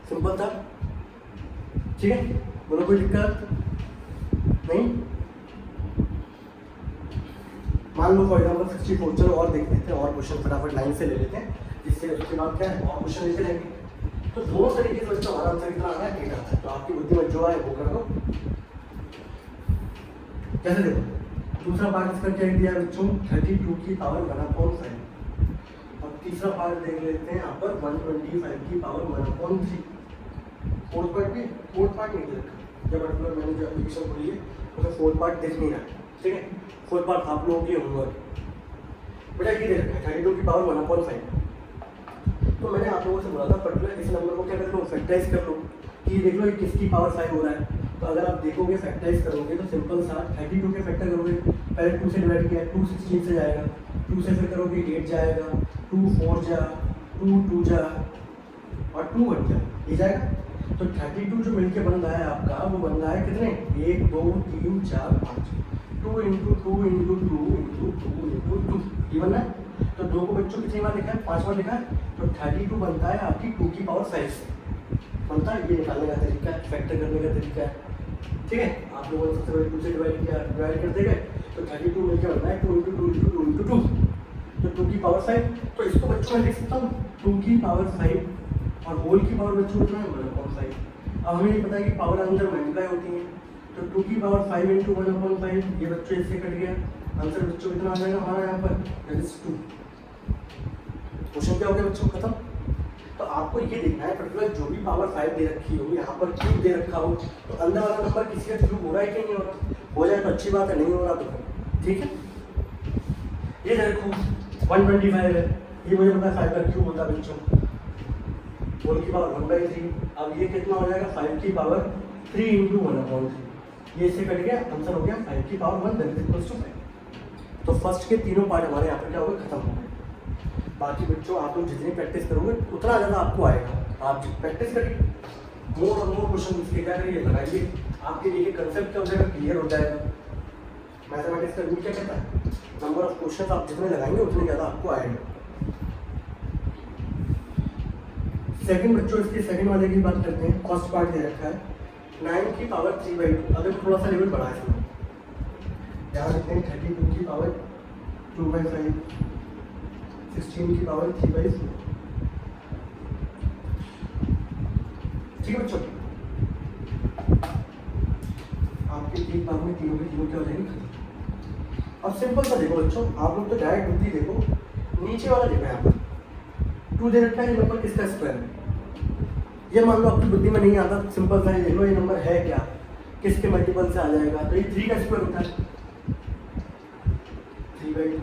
सिंपल था, ठीक है, बोलो कोई दिक्कत नहीं। मान लो फॉर एग्जाम्पल 64, चलो और देख लेते हैं, और क्वेश्चन फटाफट लाइन से ले लेते हैं, जिससे उसके बाद क्या है और क्वेश्चन लेते रहेंगे। तो दोनों तरीके से बच्चों हमारा आंसर कितना आ रहा है 8 आता है, तो आपकी बुद्धि में जो आए वो कर दो। कैसे देखो, दूसरा पार्ट इसका क्या दिया है बच्चों 32 की पावर 1/5, और तीसरा पार्ट देख लेते हैं यहाँ पर 125 की पावर 1/3। फोर्थ पार्ट नहीं दे रखा, जब मतलब मैंने जो एप्लीकेशन खोली है उसमें फोर्थ पार्ट देख नहीं रहा, ठीक है। फोर्थ पार्ट आप लोगों के होमवर्क बेटा ये दे रखा है 32 की पावर 1/5। तो मैंने आप लोगों से बोला था पर्टिकुलर इस नंबर को क्या कर लो, फैक्टराइज कर लो, कि देख लो ये किसकी पावर 5 हो रहा है। तो अगर आप देखोगे फैक्टराइज करोगे तो सिंपल सा 32 के फैक्टर करोगे, पहले 2 से डिवाइड किया 2 16 से जाएगा, 2 से फिर करोगे 8 जाएगा, 2 4 जा, 2 2 जा, और 2 1 जा, ये जाएगा। तो 32 जो मिलके बन रहा है आपका, वो बन रहा है कितने 1 2 3 4 5, 2 इंटू 2 इंटू 2 इंटू 2 इंटू 2, ये बन रहा है। तो 2 को बच्चों कितनी बार लिखा है 5 बार लिखा है, तो 32 बनता है आपकी 2 की पावर 5 से बनता है। ये निकालने का तरीका है, फैक्टर करने का तरीका है, ठीक है। आप लोगों ने सबसे पहले 2 से डिवाइड किया, डिवाइड करते गए, तो 32 मिलकर बनता है 2 इंटू 2 इंटू 2 इंटू 2, तो 2 की पावर 5। तो इसको बच्चों में लिख सकता हूँ 2 की पावर 5, और होल की पावर बच्चों कितना है 1/5। अब हमें ये पता है कि पावर अंदर मल्टीप्लाई होती है, तो 2 की पावर 5 इंटू 1/5, ये बच्चों इससे कट गया, आंसर बच्चों कितना आ जाएगा हमारा यहाँ पर दैट इज 2। क्वेश्चन क्या हो गया बच्चों खत्म। तो आपको ये देखना है पर्टिकुलर जो भी पावर 5 दे रखी हो, यहाँ पर क्यूब दे रखा हो, तो अंदर वाला नंबर किसी का क्यूब हो रहा है कि नहीं हो रहा, हो जाए तो अच्छी बात है, नहीं हो रहा तो ठीक है। ये देखो 125 है, ये मुझे पता है 5 का क्यूब होता है बच्चों, होल की पावर 1/3। अब ये कितना हो जाएगा 5 की पावर 3 इंटू 1/3, ये इससे कट गया, आंसर हो गया 5 की power 1 that is equals to 5। तो फर्स्ट के तीनों पार्ट हमारे यहाँ पर क्या हो गए खत्म हो गए। बाकी बच्चों आप लोग जितनी प्रैक्टिस करोगे उतना ज़्यादा आपको आएगा। आप प्रैक्टिस करिए, मोर और मोर क्वेश्चन इसके क्या करिए, लगाइए, आपके लिए कंसेप्ट क्या हो जाएगा, क्लियर हो जाएगा। मैथमेटिक्स का रूल क्या कहता है, नंबर ऑफ क्वेश्चन आप जितने लगाएंगे उतने ज़्यादा आपको आएगा। सेकंड बच्चों इसके सेकंड वाले की बात करते हैं। फर्स्ट पार्ट दे रखा है 9 की पावर 3/2। अगर थोड़ा सा लेवल बढ़ा है इसमें, यहाँ लिखते हैं 32 की पावर 2/5, 16 की पावर 3/4। ठीक है बच्चों, आपके एक बार में तीनों के तीनों क्या हो जाएंगे खत्म। अब सिंपल सा देखो बच्चों, आप लोग तो डायरेक्ट बुद्धि देखो, नीचे वाला देखो, यहाँ पर 2 दे रखा है, ये नंबर किसका स्क्वायर है। ये मान लो आपकी बुद्धि में नहीं आता, सिंपल सा देख लो ये नंबर है क्या, किसके मल्टीपल से आ जाएगा, तो ये 3 का स्क्वायर होता है 3/2।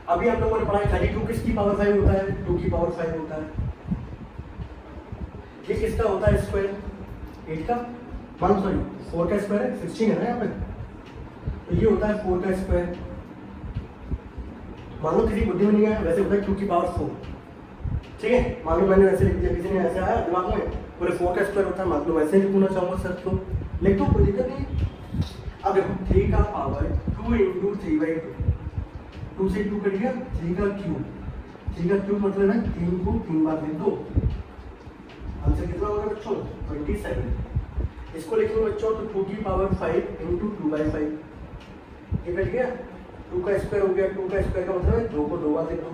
अभी हम लोगों ने पढ़ा है 32 किसकी पावर 5 होता है, 2 की पावर 5 होता है। ये किसका होता है स्क्वायर, 8 का, मान सॉरी 4 का स्क्वायर है, 16 है ना यहाँ पे, तो ये होता है 4 का स्क्वायर। मान लो किसी बुद्धि में नहीं आया, वैसे होता है 2 की पावर 4। ठीक है, मान लो मैंने वैसे लिख दिया, किसी ने ऐसे आया दिमाग में, बोले 4 का स्क्वायर होता है, मान लो वैसे लिखना चाहूँगा सर तो लिख दो, कोई दिक्कत नहीं। अब देखो 3 का पावर 2 × 3/2, 2 से 2 कट गया, 3 का क्यूब, 3 का क्यूब मतलब है 3 को 3 बार लिख दो, आंसर कितना होगा बच्चों 27। इसको लिखेंगे बच्चों तो 2 की पावर 5 × 2/5, ये कट गया, 2 का स्क्वायर हो गया, 2 का स्क्वायर का मतलब है 2 को 2 बार लिख दो,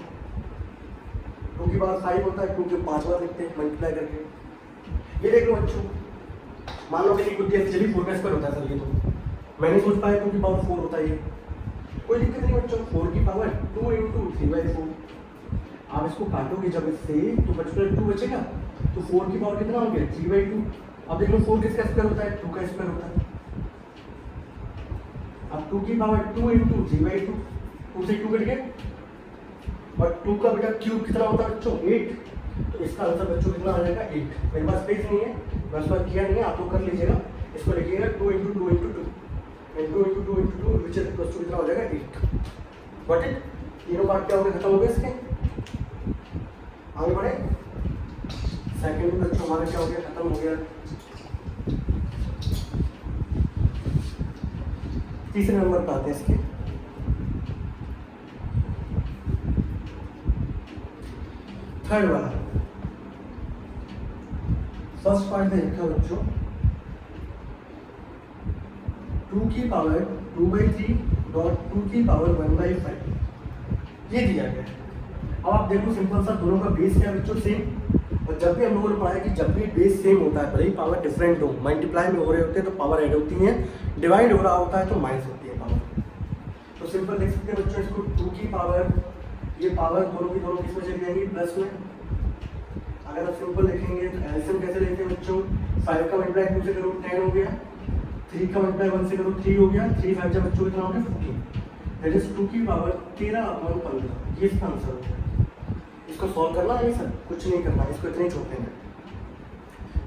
2 की पावर 5 होता है, 2 के 5 बार लिखते हैं मल्टीप्लाई करके। ये देख लो बच्चों, मान लो कि बुद्धि चलिए 4 का स्क्वायर होता है सर, ये तो मैं नहीं सोच पाया 2 की पावर 4 होता है, ये कोई दिक्कत नहीं बच्चों, 4 की पावर 2 × 3/4। आप इसको काटोगे जब इससे तो बच्चों 2 बचेगा, तो 4 की पावर कितना हो गया 3/2। अब देख लो 4 किसका स्क्वायर होता है, 2 का स्क्वायर होता है। अब 2 की पावर 2 × 3/2, 2 से 2 कट गया, और 2 का बेटा क्यूब कितना होता है बच्चों 8, तो इसका आंसर बच्चों कितना आ जाएगा 8। मेरे पास स्पेस नहीं है, मैं उस पर किया नहीं है, आप लोग कर लीजिएगा। इसको लिखिएगा 2 × 2 × 2 and 2 × 2 × 2 which is equal to कितना हो जाएगा 8। गॉट इट, तीनों पार्ट क्या हो गए, खत्म हो गए इसके। आगे बढ़े, सेकंड बच्चों हमारा क्या हो गया, खत्म हो गया। तीसरे नंबर पर आते हैं इसके, थर्ड वाला। फर्स्ट पार्ट में लिखा बच्चों 2 की पावर 2/3 डॉट 2 की पावर 1/5, ये दिया गया है। अब आप देखो सिंपल सा, दोनों का बेस क्या है बच्चों सेम, और जब भी हम लोगों ने पढ़ा है कि जब भी बेस सेम होता है, भले ही पावर डिफरेंट हो, मल्टीप्लाई में हो रहे होते हैं तो पावर ऐड होती है, डिवाइड हो रहा होता है तो माइनस होती है पावर। तो सिंपल देख सकते हैं बच्चों, इसको 2 की पावर, ये पावर दोनों की दोनों किस में चली जाएंगी प्लस में। अगर आप सिंपल लिखेंगे तो एलसीएम कैसे लेते हैं बच्चों, 5 का मल्टीप्लाई 2 से करो 10 हो गया, 3 का मल्टीप्लाई 1 से करो 3 हो गया, 3 5 जब बच्चों कितना हो गया 14, दैट इज 2 की पावर 13/15। ये इसका आंसर होता है। इसको सॉल्व करना है सर, कुछ नहीं करना, इसको इतने ही छोड़ देंगे।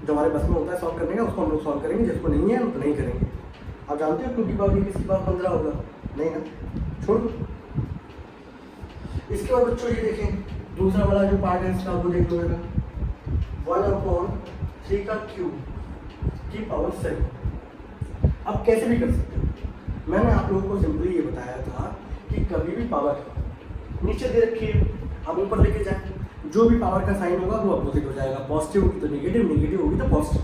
जो हमारे बस में होता है सॉल्व करने का उसको हम लोग सॉल्व करेंगे, जिसको नहीं है हम तो नहीं करेंगे। आप जानते हो 2 की पावर किसकी पावर 15 होगा, नहीं ना, छोड़ दो। इसके बाद बच्चों ये देखें, दूसरा वाला जो पार्ट है इसका वो देख लो, 1/3 का क्यूब की पावर 7। अब कैसे भी कर सकते हो, मैंने आप लोगों को सिंपली ये बताया था कि कभी भी पावर नीचे दे रखिए, आप ऊपर लेके जाए, जो भी पावर का साइन होगा वो अपोजिट हो जाएगा, पॉजिटिव होगी तो नेगेटिव, नेगेटिव होगी तो पॉजिटिव।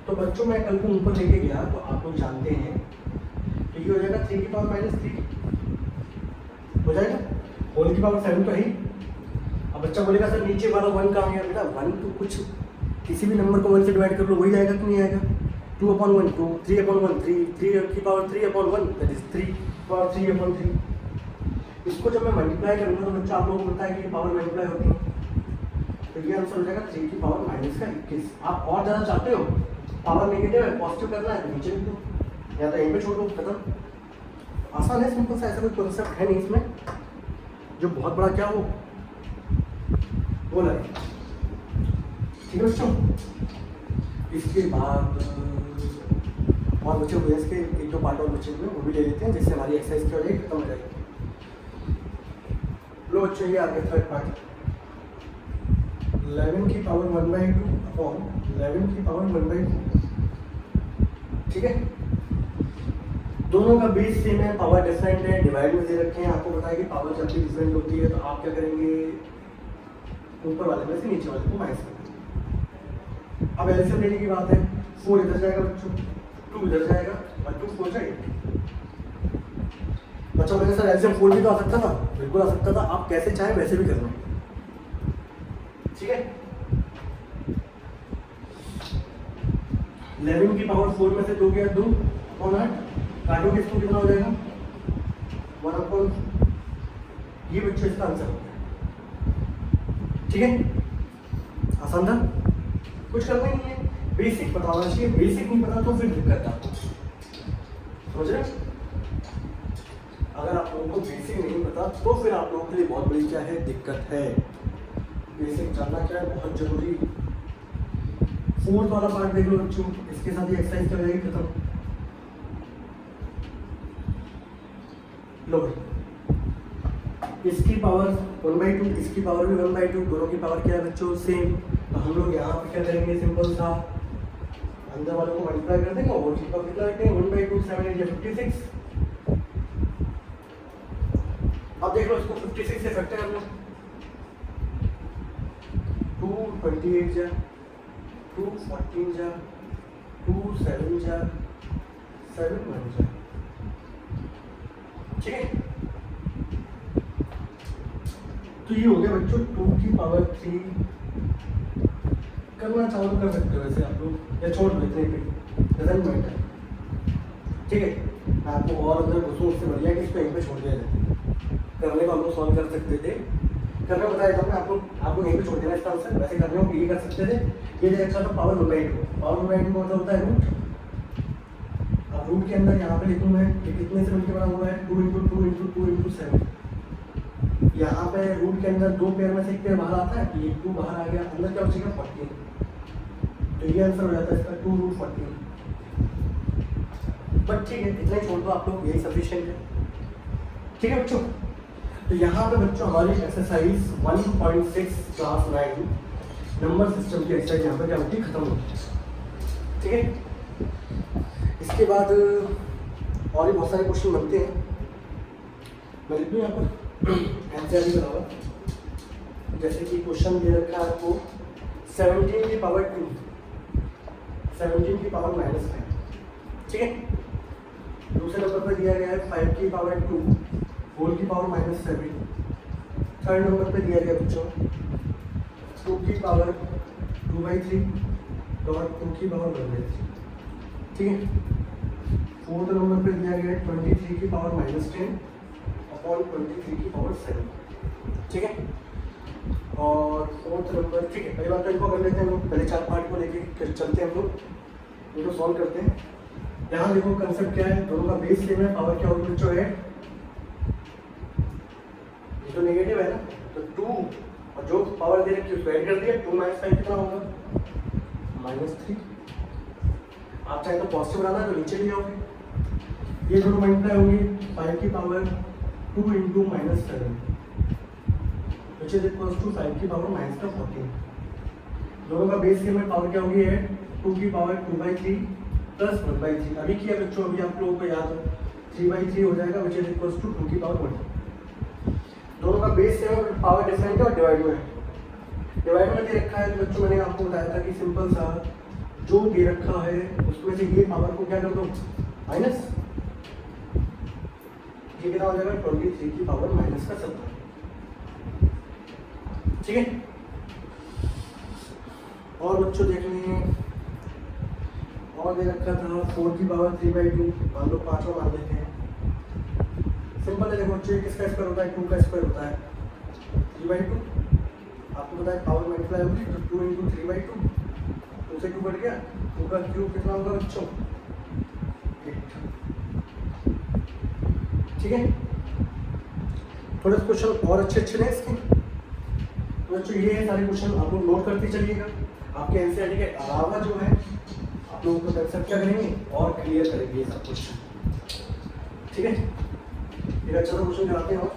तो बच्चों मैं कल को ऊपर लेके गया तो आप लोग जानते हैं तो ये हो जाएगा 3 की पावर -3 हो जाएगा, होल की पावर 7 तो है ही। अब बच्चा बोलेगा सर नीचे वाला 1 कहाँ गया, बेटा 1 तो कुछ किसी भी नंबर को 1 से डिवाइड कर लो वही आएगा कि नहीं आएगा। 2/1 2, 3/1 3, 3 की पावर 3/1 दैट इज 3 पावर 3/3। इसको जब मैं मल्टीप्लाई करूँगा तो बच्चा आप लोगों को पता है कि पावर मल्टीप्लाई होती है, तो ये आंसर हो जाएगा 3 की पावर -21। आप और ज़्यादा चाहते हो, पावर नेगेटिव है पॉजिटिव करना है तो नीचे लिख दो या तो यहीं पे छोड़ दो, खत्म। आसान है, सिंपल सा, ऐसा कोई कॉन्सेप्ट है नहीं इसमें जो बहुत बड़ा क्या हो बोला है। ठीक है बच्चों, इसके बाद और बच्चों को इसके 1-2 पार्ट और बच्चे में वो भी ले लेते हैं जिससे हमारी एक्सरसाइज क्या हो जाएगी, खत्म हो जाएगी। लो बच्चों ये आ गया थर्ड पार्ट। 11 की पावर 1/2 अपॉन 11 की पावर 1/2, ठीक है। दोनों का बेस सेम है, पावर डिफरेंट है, डिवाइड में दे रखे हैं। आपको पता है कि पावर जब भी डिफरेंट होती है तो आप क्या करेंगे, ऊपर वाले में से नीचे वाले को माइनस करेंगे। अब एलसीएम लेने की बात है, 4 इधर जाएगा बच्चों, 2 इधर जाएगा और 2 4 जाएगा। बच्चों मैंने सर एलसीएम 4 भी तो आ सकता था, बिल्कुल आ सकता था, आप कैसे चाहे वैसे भी करना, ठीक है। 11 की पावर 4 में से 2 गया 2 और 8, काटोगे इसको कितना हो जाएगा 1 अपॉन, ये बच्चों इसका आंसर होता है, ठीक है। आसान था, कुछ करना ही नहीं है, बेसिक पता होना चाहिए, बेसिक नहीं पता तो फिर दिक्कत है आपको, समझ रहे। अगर आप लोगों को बेसिक नहीं पता तो फिर आप लोगों के लिए बहुत बड़ी क्या है दिक्कत है। बेसिक जानना क्या है बहुत जरूरी। 4th वाला पार्ट देख लो बच्चों, इसके साथ ही एक्सरसाइज कर जाएगी खत्म। लो इसकी पावर 1/2, इसकी पावर भी 1/2, दोनों की पावर क्या है बच्चों सेम। तो हम लोग यहाँ पे क्या करेंगे, सिंपल सा अंदर वालों को मल्टीप्लाई कर देंगे और इसका कितना रखते हैं 1/2, 7 8 56। अब देख लो इसको 56 से फैक्टर कर लो, 2 28 जा, 2 14 जा, 2 7 जा, 7 1 जा, ठीक है। तो ये हो गया बच्चों 2 की पावर 3। करना चाहो तो कर सकते हो वैसे आप लोग, या छोड़ दो इतने पे, डजंट मैटर, ठीक है। मैं आपको और अंदर घुसूं उससे बढ़िया कि इसको यहीं पे छोड़ दिया जाए, करने को हम लोग सॉल्व कर सकते थे, करना बताया था मैं आप लोग यहीं पे छोड़ देना इसका आंसर। वैसे करने को ये कर सकते थे, ये दे रखा था पावर 1/2, पावर 1/2 का मतलब होता है रूट। अब रूट के अंदर यहाँ पे लिखूँ मैं, ये कितने से मिलकर बना हुआ है 2 × 2 × 2 × 7। यहाँ पे रूट के अंदर 2 पेयर में से एक पेयर बाहर आता है, ये 2 बाहर आ गया, अंदर क्या बचेगा 14। तो ये आंसर हो जाता है इसका 2√14। बट ठीक है, इतना ही छोड़ दो आप लोग, यही सफिशिएंट है, ठीक है बच्चों। तो यहाँ पे बच्चों हमारी एक्सरसाइज 1.6 क्लास 9 नंबर सिस्टम की एक्सरसाइज यहाँ पे क्या होती है, खत्म होती है, ठीक है। इसके बाद और भी बहुत सारे क्वेश्चन बनते हैं, मैं लिख दूँ यहाँ पर एनसीईआरटी के अलावा। जैसे कि क्वेश्चन दे रखा है आपको 17 की पावर 2, 17 की पावर -5, ठीक है। दूसरे नंबर पर दिया गया है 5 की पावर 2 होल की पावर -7। थर्ड नंबर पे दिया गया बच्चों 2 की पावर 2/3 और 2 की पावर 1/3, ठीक है। फोर्थ नंबर पे दिया गया है 23 की पावर -10 अपॉन 23 की पावर 7, ठीक है। और फोर्थ नंबर, ठीक है, पहली बात तो इनको कर लेते हैं हम लोग, पहले 4 पार्ट को लेके चलते हैं हम लोग, इनको सॉल्व करते हैं। यहाँ देखो कंसेप्ट क्या है, दोनों का बेस सेम है, पावर क्या होगी बच्चों है, ये तो नेगेटिव है ना, तो 2 और जो पावर दे रखी है उसको ऐड कर दिया, 2 - 5 कितना होगा -3। आप चाहे तो पॉजिटिव बनाना है तो नीचे भी आओगे, ये दोनों मल्टीप्लाई होंगे 5 की power 2 × -7 which is equals to 5 की पावर -14। दोनों का बेस सेम है, पावर क्या होगी है 2 की पावर 2/3 प्लस 1/3। अभी किया बच्चों, अभी आप लोगों को याद हो 3/3 हो जाएगा which is equals to 2 की पावर 1। दोनों का बेस सेम है, पावर डिफरेंट है और डिवाइड में है। डिवाइड में दे रखा है तो बच्चों मैंने आपको बताया था कि सिंपल सा जो दे रखा है उसमें से ये पावर को क्या कर दो माइनस, ये कितना हो जाएगा 23 की पावर -17, ठीक है। और बच्चों देख लेंगे और दे रखा था 4 की पावर 3/2, मान लो 5 मान लेते हैं। सिंपल है, देखो बच्चों किसका स्क्वायर होता है 2 का स्क्वायर होता है 3/2। आपको पता है पावर मल्टीप्लाई होगी तो 2 × 3/2, 2 से 2 बढ़ गया, 2 का क्यूब कितना होगा बच्चों 8, ठीक है। थोड़े क्वेश्चन और अच्छे हैं इसके, तो बच्चों ये है सारे क्वेश्चन, आप लोग नोट करते चलिएगा। आपके एनसीईआरटी के अलावा जो है आप लोगों को कंसेप्ट क्या करेंगे और क्लियर करेंगे ये सब क्वेश्चन, ठीक है। एक अच्छा सा क्वेश्चन कराते हैं। और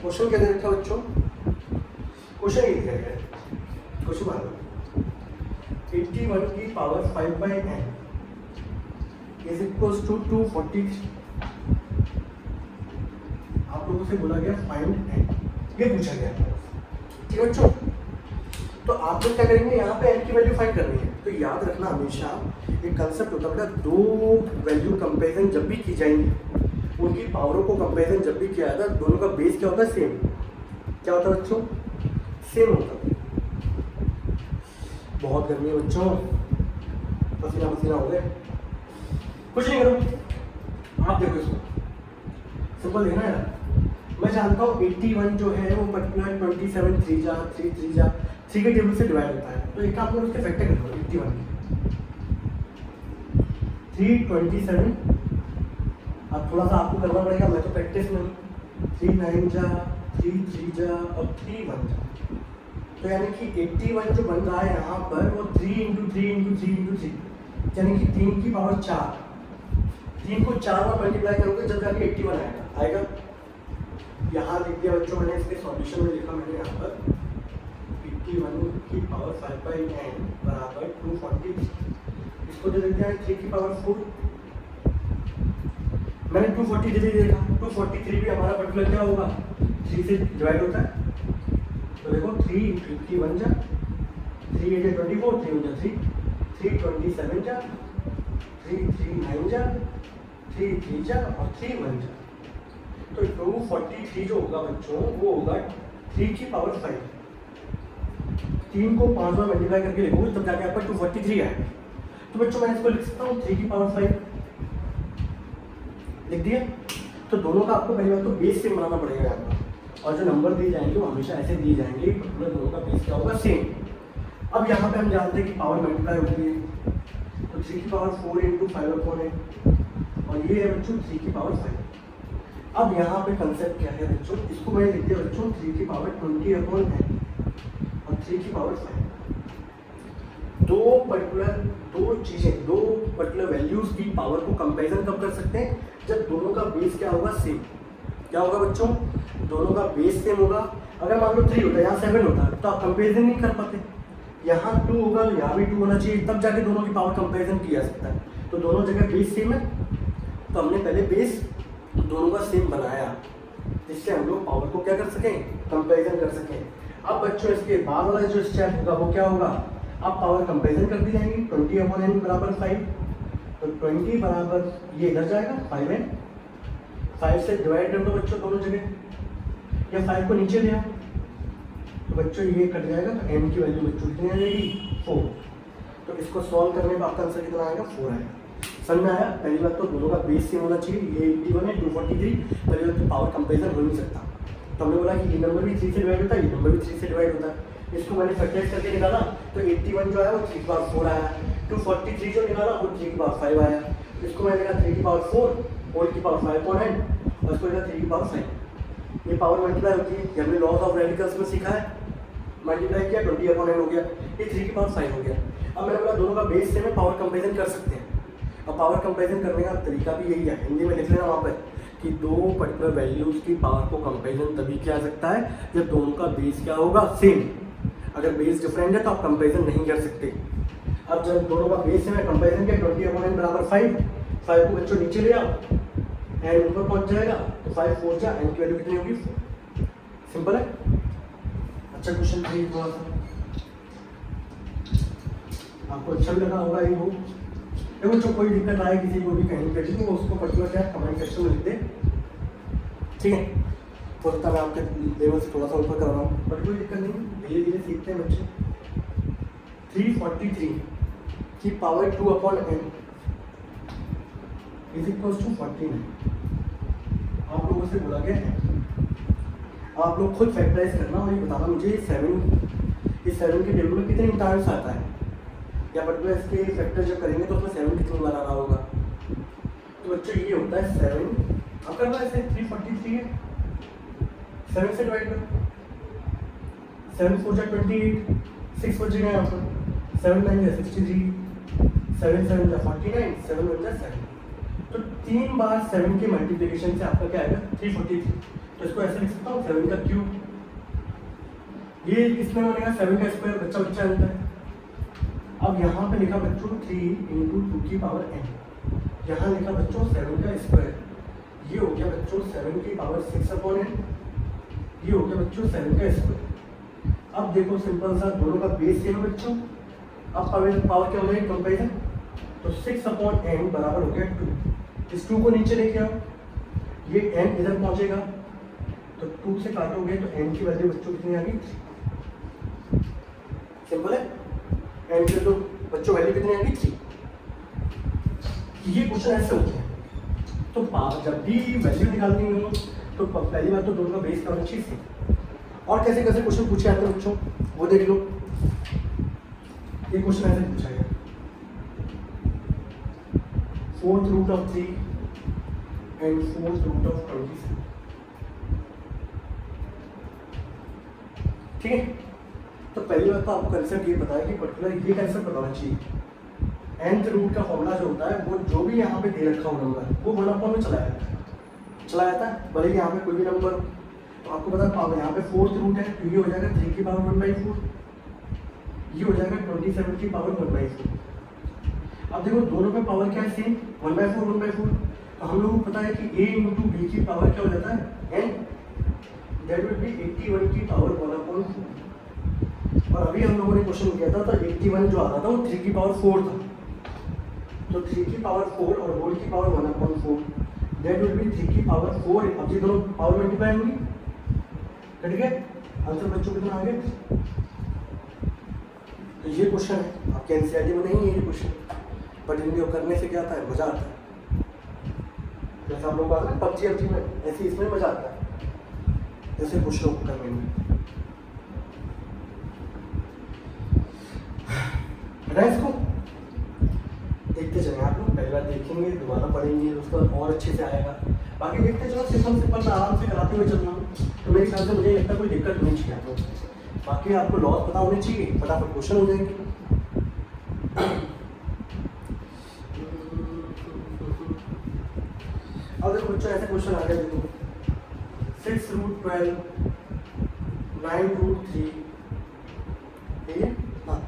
क्वेश्चन क्या दे रखा बच्चों, क्वेश्चन ये दिया गया है, क्वेश्चन मान लो 81 की power 5/n is equals to 243। आप लोगों से बोला गया फाइंड n, ये पूछा गया। ठीक है बच्चों, तो आप लोग क्या करेंगे, यहाँ पे n की वैल्यू फाइंड करनी है। तो याद रखना हमेशा एक कंसेप्ट होता है बेटा, दो वैल्यू कंपैरिजन जब भी की जाएंगी, उनकी पावरों को कंपैरिजन जब भी किया जाता है, दोनों का बेस क्या होता है, सेम। क्या होता है बच्चों, सेम होता है। बहुत गर्मी है बच्चों, पसीना पसीना हो गए। कुछ नहीं करो, आप देखो इसको, सिंपल देखना है। मैं जानता हूँ 81 जो है वो पर्टिकुलर 27 3 के टेबल से डिवाइड होता है। तो एक आप लोग उसके फैक्टर कर दो 81 327। अब थोड़ा सा आपको करना पड़ेगा, मैं तो प्रैक्टिस में 3 9 जा 3 3 जा और 3 1 जा। तो यानी कि 81 जो बन रहा है यहाँ पर वो 3 × 3 × 3 × 3, यानी कि 3 की पावर 4। 3 को 4 बार मल्टीप्लाई करोगे जब जाके 81 आएगा। यहाँ लिख दिया बच्चों मैंने, इसके सॉल्यूशन में लिखा मैंने यहाँ पर 81 की पावर 5/n बराबर 243। इसको दे देते हैं 3 की पावर 4। मैंने 243 देखा, 243 भी हमारा पर्टिकुलर क्या होगा, 3 से डिवाइड होता है। तो देखो 3 × 1 जा 3 × 24, 3 × 3 3 27 जा 3 3 9 जा 3 3 जा और 3 1 जा। तो 243 जो होगा बच्चों वो होगा 3 की पावर 5। 3 को 5 बार मल्टीप्लाई करके लिखोगे तब जाके आपका 243 आएगा। तो बच्चों मैं इसको लिख सकता हूँ 3 की पावर 5 लिख दिया। तो दोनों का आपको पहली बात तो बेस सेम बनाना पड़ेगा आपका, और जो नंबर दिए जाएंगे वो हमेशा ऐसे दिए जाएंगे, दोनों का बेस क्या होगा, सेम। अब यहाँ पे हम जानते हैं कि पावर मल्टीप्लाई होती है, तो 3 की पावर 4 × 5/n और ये है बच्चों 3 की पावर 5। अब यहाँ पे कंसेप्ट क्या है बच्चों, इसको मैंने लिख दिया बच्चों 3 की पावर 20/n और 3 की पावर 5। दो पर्टिकुलर वैल्यूज की पावर को कंपैरिजन कब कर सकते हैं, जब दोनों का बेस क्या होगा, सेम। क्या होगा बच्चों, दोनों का बेस सेम होगा। अगर मान लो 3 होता है, यहाँ 7 होता है, तो आप कंपैरिजन नहीं कर पाते। यहाँ 2 होगा, यहाँ भी 2 होना चाहिए, तब जाके दोनों की पावर कंपैरिजन किया जा सकता है। तो दोनों जगह बेस सेम है, तो हमने पहले बेस दोनों का सेम बनाया, जिससे हम लोग पावर को क्या कर सकें, कंपैरिजन कर सकें। अब बच्चों इसके बाद वाला जो स्टेप होगा वो क्या होगा, अब पावर कंपैरिजन कर दी जाएंगी। 20/n बराबर 5, तो 20 बराबर ये इधर जाएगा 5n, 5 से डिवाइड कर दो बच्चों दोनों जगह, या 5 को नीचे ले आओ तो बच्चों ये कट जाएगा। तो n की वैल्यू बच्चों कितनी आ जाएगी, 4। तो इसको सॉल्व करने पर आपका आंसर कितना आएगा, 4 आएगा। समझ में आया। पहली बात तो दोनों का बेस सेम होना चाहिए, ये 81 है 243, पहली बात तो पावर कंपैरिजन हो नहीं सकता। तो हमने बोला कि ये नंबर भी 3 से डिवाइड होता है, ये नंबर भी 3 से डिवाइड होता है। इसको मैंने फैक्टराइज करके निकाला, तो 81 जो है वो 3 की पावर 4 आया, 243 जो निकाला वो 3 की पावर 5 आया। इसको मैंने लिखा 3 की पावर 4 होल की पावर 5/n और इसको लिखा 3 की पावर 5। ये पावर मल्टीप्लाई होती है, ये हमने लॉज ऑफ रेडिकल्स में सीखा है। मल्टीप्लाई किया 20/n हो गया, ये 3 की पावर 5 हो गया। अब मैंने बोला दोनों का बेस सेम है, पावर कंपैरिजन कर सकते हैं। अब पावर कंपैरिजन करने का तरीका भी यही है, हिंदी में लिख लेना वहाँ पर कि दो पर्टिकुलर वैल्यूज की पावर को कंपैरिजन तभी किया जा सकता है जब दोनों का बेस क्या होगा, सेम। अगर बेस डिफरेंट है तो आप कंपैरिजन नहीं कर सकते। अब जब दोनों का बेस सेम है, कंपैरिजन किया 20/n बराबर 5 को बच्चों नीचे ले आओ, n ऊपर पहुंच जाएगा, तो 5 4 जा, n की वैल्यू कितनी होगी, 4। सिंपल है। अच्छा क्वेश्चन थी, थोड़ा सा आपको अच्छा भी लगा होगा ये। वो देखो जो कोई दिक्कत आए किसी को भी कहीं पे, तो उसको पर्टिकुलर क्या कमेंट सेक्शन में लिख दे, ठीक है। हो सकता है मैं आपके लेवल से थोड़ा सा ऊपर कर रहा हूँ, बट कोई दिक्कत नहीं, धीरे धीरे सीखते हैं बच्चे। 343 की power 2/n is equal to 49 आप लोगों से बोला गया है। आप लोग खुद फैक्टराइज करना और ये बताना मुझे इस 7 के टेबल में कितने टाइम्स आता है, या पर्टिकुलर इसके फैक्टर जब करेंगे तो उसमें 7 कितनी बार आ रहा होगा। तो बच्चों ये होता है 7, अब करना ऐसे 343 है, 7 से डिवाइड करो, 7 4 जा 28, 6 बचेगा यहाँ पर, 7 9 जा 63, 7 7 जा 49, 7 1 जा 7। तो 3 बार 7 के मल्टीप्लिकेशन से आपका क्या आएगा, 343। तो इसको ऐसे लिख सकता हूँ 7 का क्यूब, ये किसमें बनेगा 7 का स्क्वायर, बच्चा बच्चा आता है। अब यहाँ पे लिखा बच्चों 3 इंटू 2 की पावर n, यहाँ लिखा बच्चों 7 का स्क्वायर, ये हो गया बच्चों 7 की पावर 6/n, ये हो गया बच्चों 7 का स्क्वायर। अब देखो सिंपल सा, दोनों का बेस सेम है बच्चों। अब पावर क्या हो जाएगी कंपेरिजन, तो 6/n बराबर हो गया 2। इस 2 को नीचे लेके आओ, ये n इधर पहुंचेगा तो 2 से काटोगे तो n की वैल्यू बच्चों कितनी आ गई, सिंपल है। n की तो बच्चों वैल्यू कितनी आ गई 3। ये क्वेश्चन ऐसे होते हैं। तो जब भी वैल्यू निकालनी हो तो पहली बात तो दोनों का बेस का होना चाहिए। और कैसे कैसे क्वेश्चन पूछे जाते हैं बच्चों वो देख लो। ये क्वेश्चन ऐसे पूछा गया, 4th root of 3 and 4th root of 27, ठीक है। तो पहली बात तो आपको कंसेप्ट ये पता है कि पर्टिकुलर ये कंसेप्ट बताना चाहिए। nth रूट का फॉर्मूला जो होता है वो जो भी यहाँ पे दे रखा हो नंबर वो 1/n में चला जाता है, भले ही यहाँ पे कोई भी नंबर। तो आपको पता है यहाँ पे 4th रूट है तो ये हो जाएगा 3 की पावर 1/4, ये हो जाएगा 27 की पावर 1/4। अब देखो दोनों पे पावर क्या है सेम, 1/4। तो हम लोगों को पता है कि a इंटू b की पावर क्या हो जाता है n, दैट विल बी 81 की पावर 1/4। और अभी हम लोगों ने क्वेश्चन किया था तो 81 जो आ रहा था वो 3 की पावर 4 था, तो 3 की पावर 4 और होल की पावर 1/4, दैट विल बी 3 की पावर 4। अब ये दोनों पावर मल्टीप्लाई होंगी, ठीक है। आंसर बच्चों कितना आ गया। तो ये क्वेश्चन है आपके एनसीईआरटी में नहीं है ये क्वेश्चन, बट इनको करने से क्या आता है, मजा आता है। जैसे आप लोग बात करें PUBG में, ऐसे इसमें मजा आता है जैसे क्वेश्चनों को करने में। इसको देखते चले आप लोग, पहली बार देखेंगे दोबारा पढ़ेंगे उसका और अच्छे से आएगा। बाकी देखते चलो, सिंपल में आराम से कराते हुए चलना। तो मेरे ख्याल से मुझे लगता है कोई दिक्कत नहीं चाहिए आप लोग। बाकी आपको लॉस पता होने चाहिए, फटाफट क्वेश्चन हो जाएंगे। अब देखो बच्चों ऐसे क्वेश्चन आ गए, देखो 6 रूट 12, 9 रूट 3, ठीक है। हाँ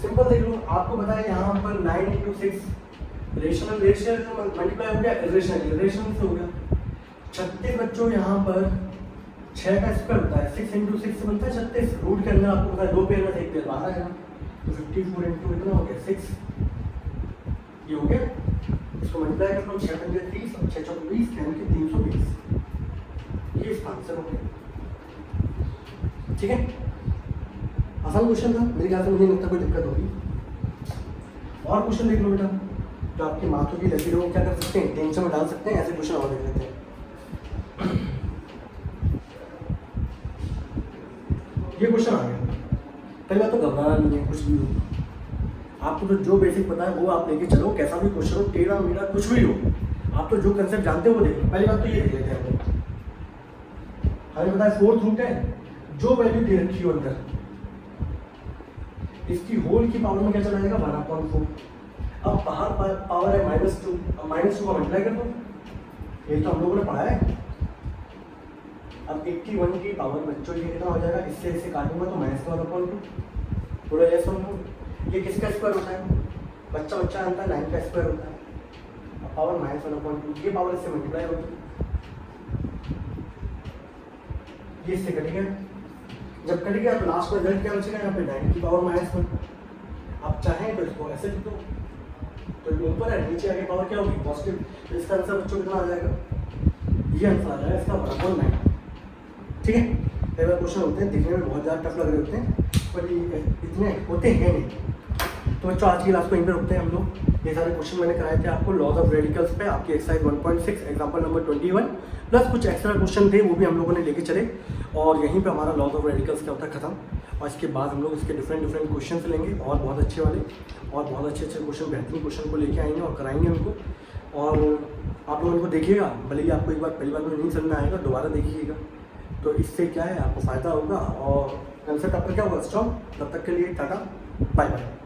सिंपल देख लो, आपको पता है यहाँ पर 9 इंटू 6 रेशनल मल्टीप्लाई हो गया, इरेशनल से हो गया 36 बच्चों। यहाँ पर 6 का स्क्वायर होता है, 6 इंटू 6 से बनता है 36। रूट के अंदर आपको पता है 2 पेयर में से एक पेयर बाहर आएगा, तो 54 इंटू कितना हो गया 6, ये हो गया। इसको मल्टीप्लाई करता हूँ 6 पंजे 30 और 6 चौके 20 यानी कि 320, ये इसका आंसर हो गया, ठीक है। आसान क्वेश्चन था, मेरे ख्याल से मुझे नहीं लगता कोई दिक्कत होगी। और क्वेश्चन देख लो बेटा, तो आपके माथों की लकीरों को क्या कर सकते हैं, टेंशन में डाल सकते हैं। ऐसे क्वेश्चन और देख लेते हैं। ये क्वेश्चन आ गया, पहले बात तो घबराना नहीं है, कुछ भी हो आपको तो जो बेसिक पता है वो आप लेके चलो। कैसा भी क्वेश्चन हो, टेढ़ा मेढ़ा कुछ भी हो, आप तो जो कंसेप्ट जानते हो वो देख लो। पहली बात तो ये देख लेते हैं हम लोग, हमें पता है 4th रूट है, जो वैल्यू दे रखी हो अंदर इसकी होल की पावर में क्या चला जाएगा 1/4। अब बाहर पावर है -2, अब -2 का मल्टीप्लाई कर दो, ये तो हम लोगों ने पढ़ा है। अब 81 की पावर बच्चों ये कितना हो जाएगा, इससे इसे काटूंगा तो -1/2 थोड़ा लेस होगा। ये किसका स्क्वायर होता है, बच्चा जानता है 9 का स्क्वायर होता है। अब पावर -1/2, ये पावर इससे मल्टीप्लाई होगी, ये इससे कटेगा। जब कट गया तो लास्ट में रिजल्ट क्या बचेगा, यहाँ पे 9 की पावर -1। आप चाहें तो इसको ऐसे लिख दो, तो ऊपर है नीचे आगे पावर क्या होगी पॉजिटिव, तो इसका आंसर बच्चों कितना आ जाएगा, ये आंसर आ जाएगा इसका 1/9, ठीक है। कई बार क्वेश्चन होते हैं दिखने में बहुत ज़्यादा टफ लग रहे होते हैं, पर ये इतने होते हैं नहीं। तो बच्चों आज की क्लास को यहीं पे रुकते हैं हम लोग। ये सारे क्वेश्चन मैंने कराए थे आपको लॉज ऑफ रेडिकल्स पे, आपकी एक्सरसाइज 1.6 एग्जाम्पल नंबर 21 प्लस कुछ एक्स्ट्रा क्वेश्चन थे वो भी हम लोगों ने लेके चले, और यहीं पे हमारा लॉज ऑफ रेडिकल्स क्या होता है खत्म। और इसके बाद हम लोग इसके डिफरेंट क्वेश्चन लेंगे और बहुत अच्छे वाले और बहुत अच्छे क्वेश्चन, बेहतरीन क्वेश्चन को लेके आएंगे और कराएंगे उनको। और आप लोग उनको देखिएगा, भले ही आपको एक बार पहली बार में नहीं समझ में आएगा, दोबारा देखिएगा, तो इससे क्या है आपको फ़ायदा होगा और कंसेप्ट आपका क्या होगा स्ट्रॉन्ग। तब तक के लिए टाटा बाय बाय।